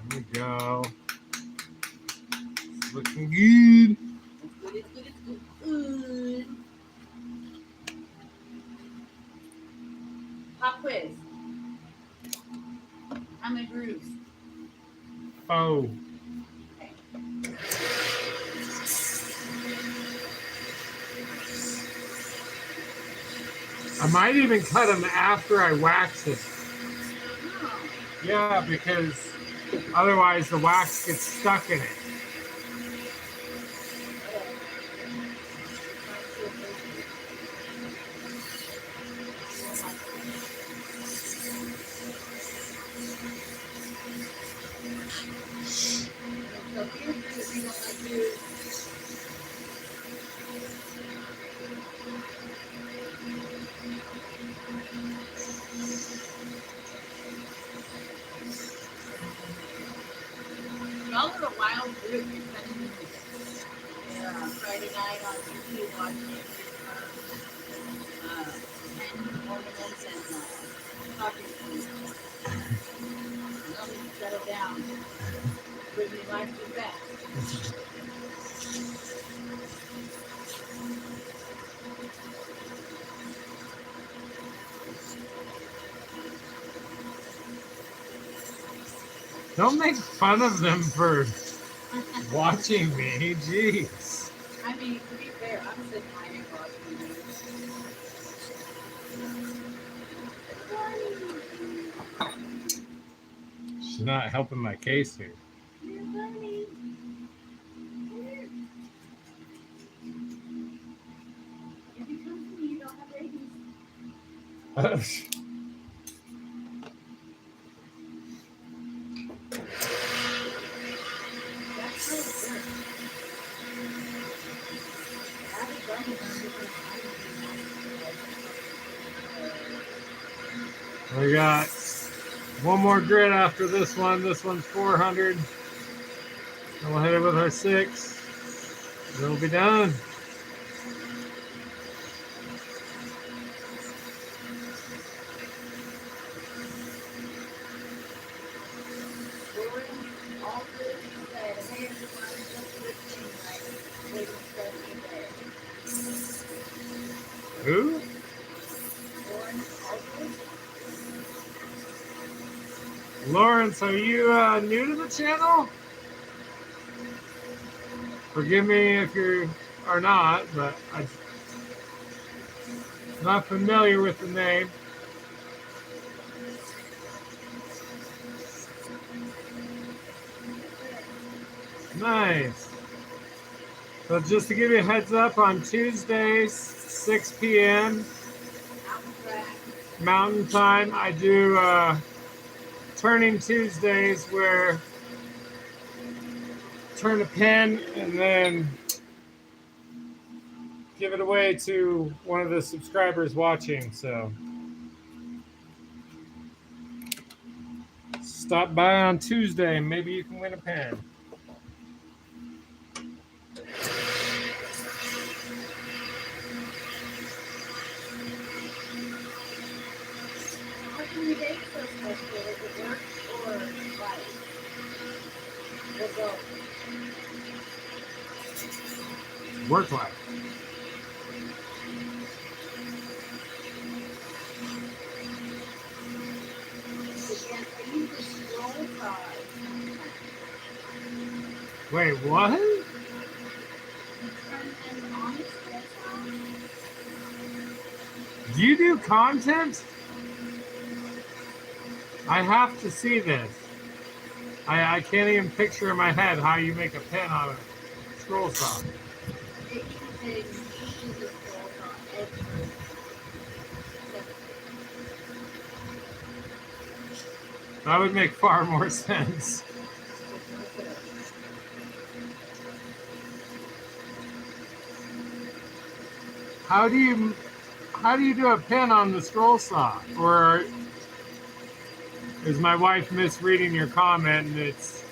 There we go. It's looking good. It's good, it's good, it's good. Good. Pop quiz. How many grooves? Oh. Okay. I might even cut them after I wax it. Oh. Yeah, because otherwise the wax gets stuck in it. were a wild group. We spent Friday night on YouTube watching it. Pen ornaments and talking food. Now we can settle down. Living life too fast. Don't make fun of them for watching me. Jeez. I mean, to be fair, I'm sitting right here watching you. She's not helping my case here. You're funny. If you come to me, you don't have babies. That's really good. Added gummies are different. We got one more grid after this one. This one's 400. And we'll hit it with our 6. It'll be done. Who? Lawrence, are you new to the channel? Forgive me if you are not, but I'm not familiar with the name. Nice. So just to give you a heads up, on Tuesdays, 6 p.m. Mountain Time, I do Turning Tuesdays where turn a pen and then give it away to one of the subscribers watching. So stop by on Tuesday and maybe you can win a pen. How can you make so special? Is it work or life? We'll go. Work life. Again, I use the scroll card. Wait, what? You turn them on the scroll card. Do you do content? I have to see this. I can't even picture in my head how you make a pen on a scroll saw. It uses the scroll card every. That would make far more sense. How do you do a pen on the scroll saw? Or is my wife misreading your comment and it's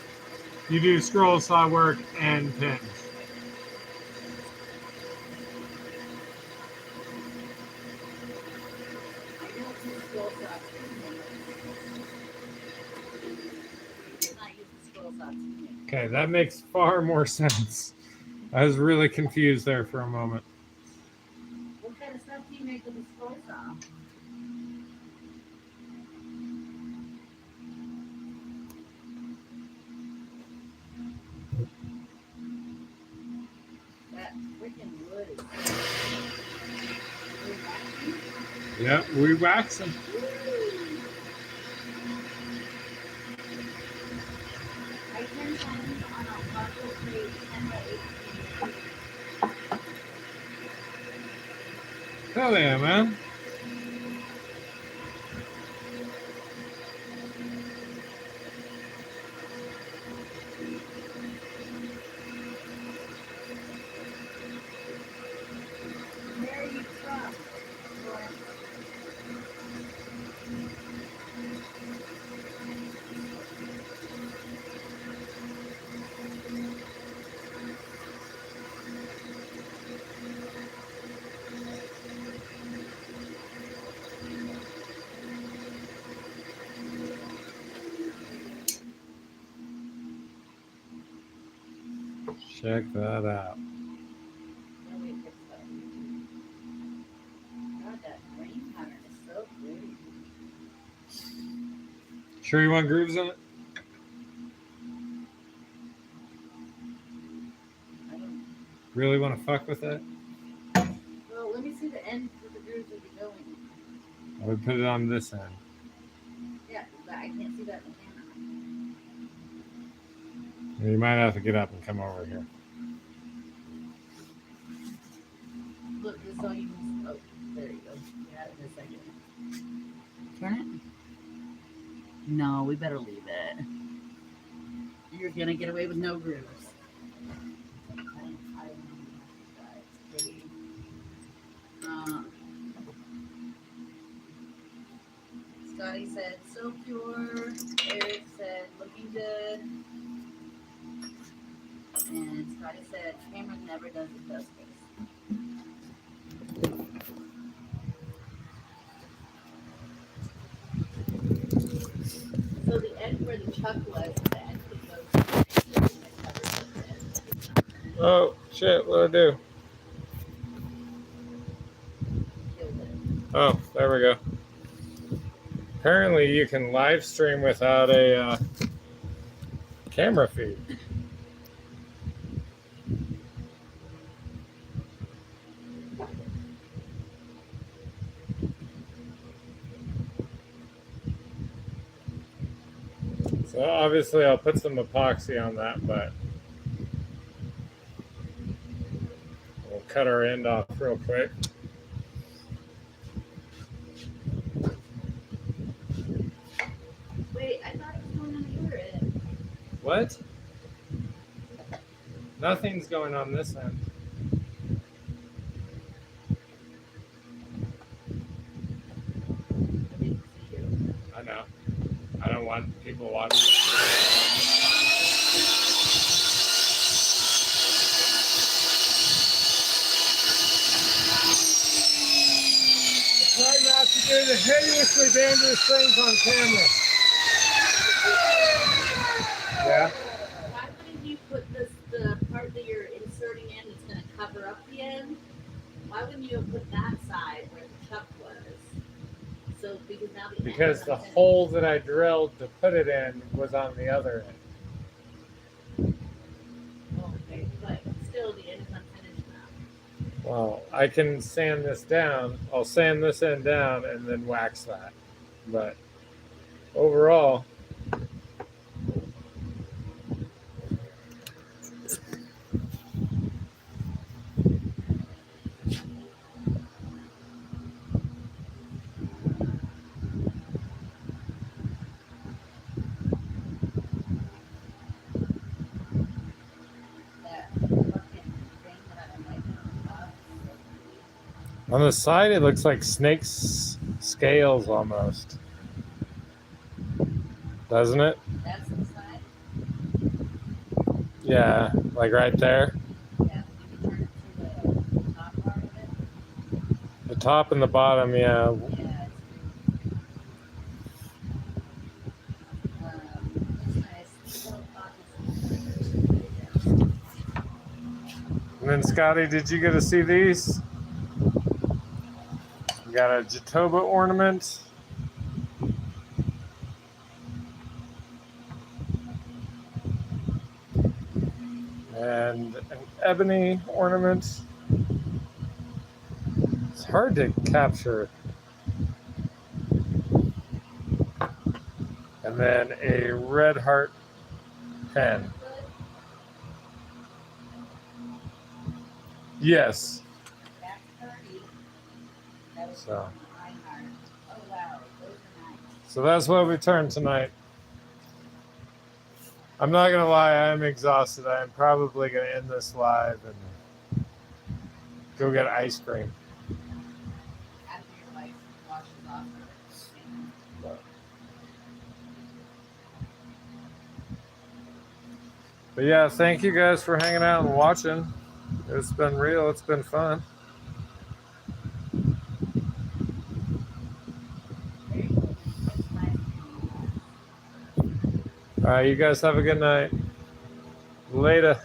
you do scroll saw work and pens? I don't use scroll saw. Not use the scroll saw. Okay, that makes far more sense. I was really confused there for a moment. What kind of stuff do you make with the scroll saw? That freaking wood is. Yep, we wax them. I can find on a hardwood plate 10 by 18. Hell yeah, man. Where are you from? Check that out. No, wait, it's stuff. God, that green pattern is so pretty. Sure you want grooves on it? I don't. Really want to fuck with that? Well, let me see the end where the grooves would be going. I would put it on this end. Yeah, but I can't see that in the camera. You might have to get up and come over here. Look, this is all you can. Oh, there you go. Yeah, in a second. Turn it. No, we better leave it. You're gonna get away with no grooves. It's pretty. Scotty said so pure. Eric said looking good. And Scotty said Cameron never does it justice. So the end where the chuck was, the end that goes. Oh, shit, what'd I do? Oh, there we go. Apparently you can live stream without a camera feed. So obviously I'll put some epoxy on that, but we'll cut our end off real quick. Wait, I thought it was going on the other end. What? Nothing's going on this end. I didn't see you. I know. I don't want people watching. Try not to do the hideously dangerous things on camera. Yeah. Why wouldn't you put the part that you're inserting in that's going to cover up the end? Why wouldn't you have put that side where the chuck was? So because now the Because end the is hole that I drilled to put it in was on the other end. okay, but still the end is unfinished now. Well, I can sand this down. I'll sand this end down and then wax that. But overall, That fucking thing that I don't like on the top. on the side it looks like snake's scales almost. Doesn't it? That's the side. Yeah, like right there. Yeah, you can turn it to the top part of it. The top and the bottom, yeah. Yeah, it's nice. It's little pockets. And then Scotty, did you get to see these? We got a Jatoba ornament. And an ebony ornament. It's hard to capture. And then a red heart pen. Yes. That's 30. That was So. my heart. Oh wow, those are nice. So that's what we turned tonight. I'm not gonna lie, I'm exhausted. I'm probably gonna end this live and go get ice cream. After your wife washes off her. But yeah, thank you guys for hanging out and watching. It's been real, it's been fun. Very good. That's nice. All right, you guys have a good night. Later.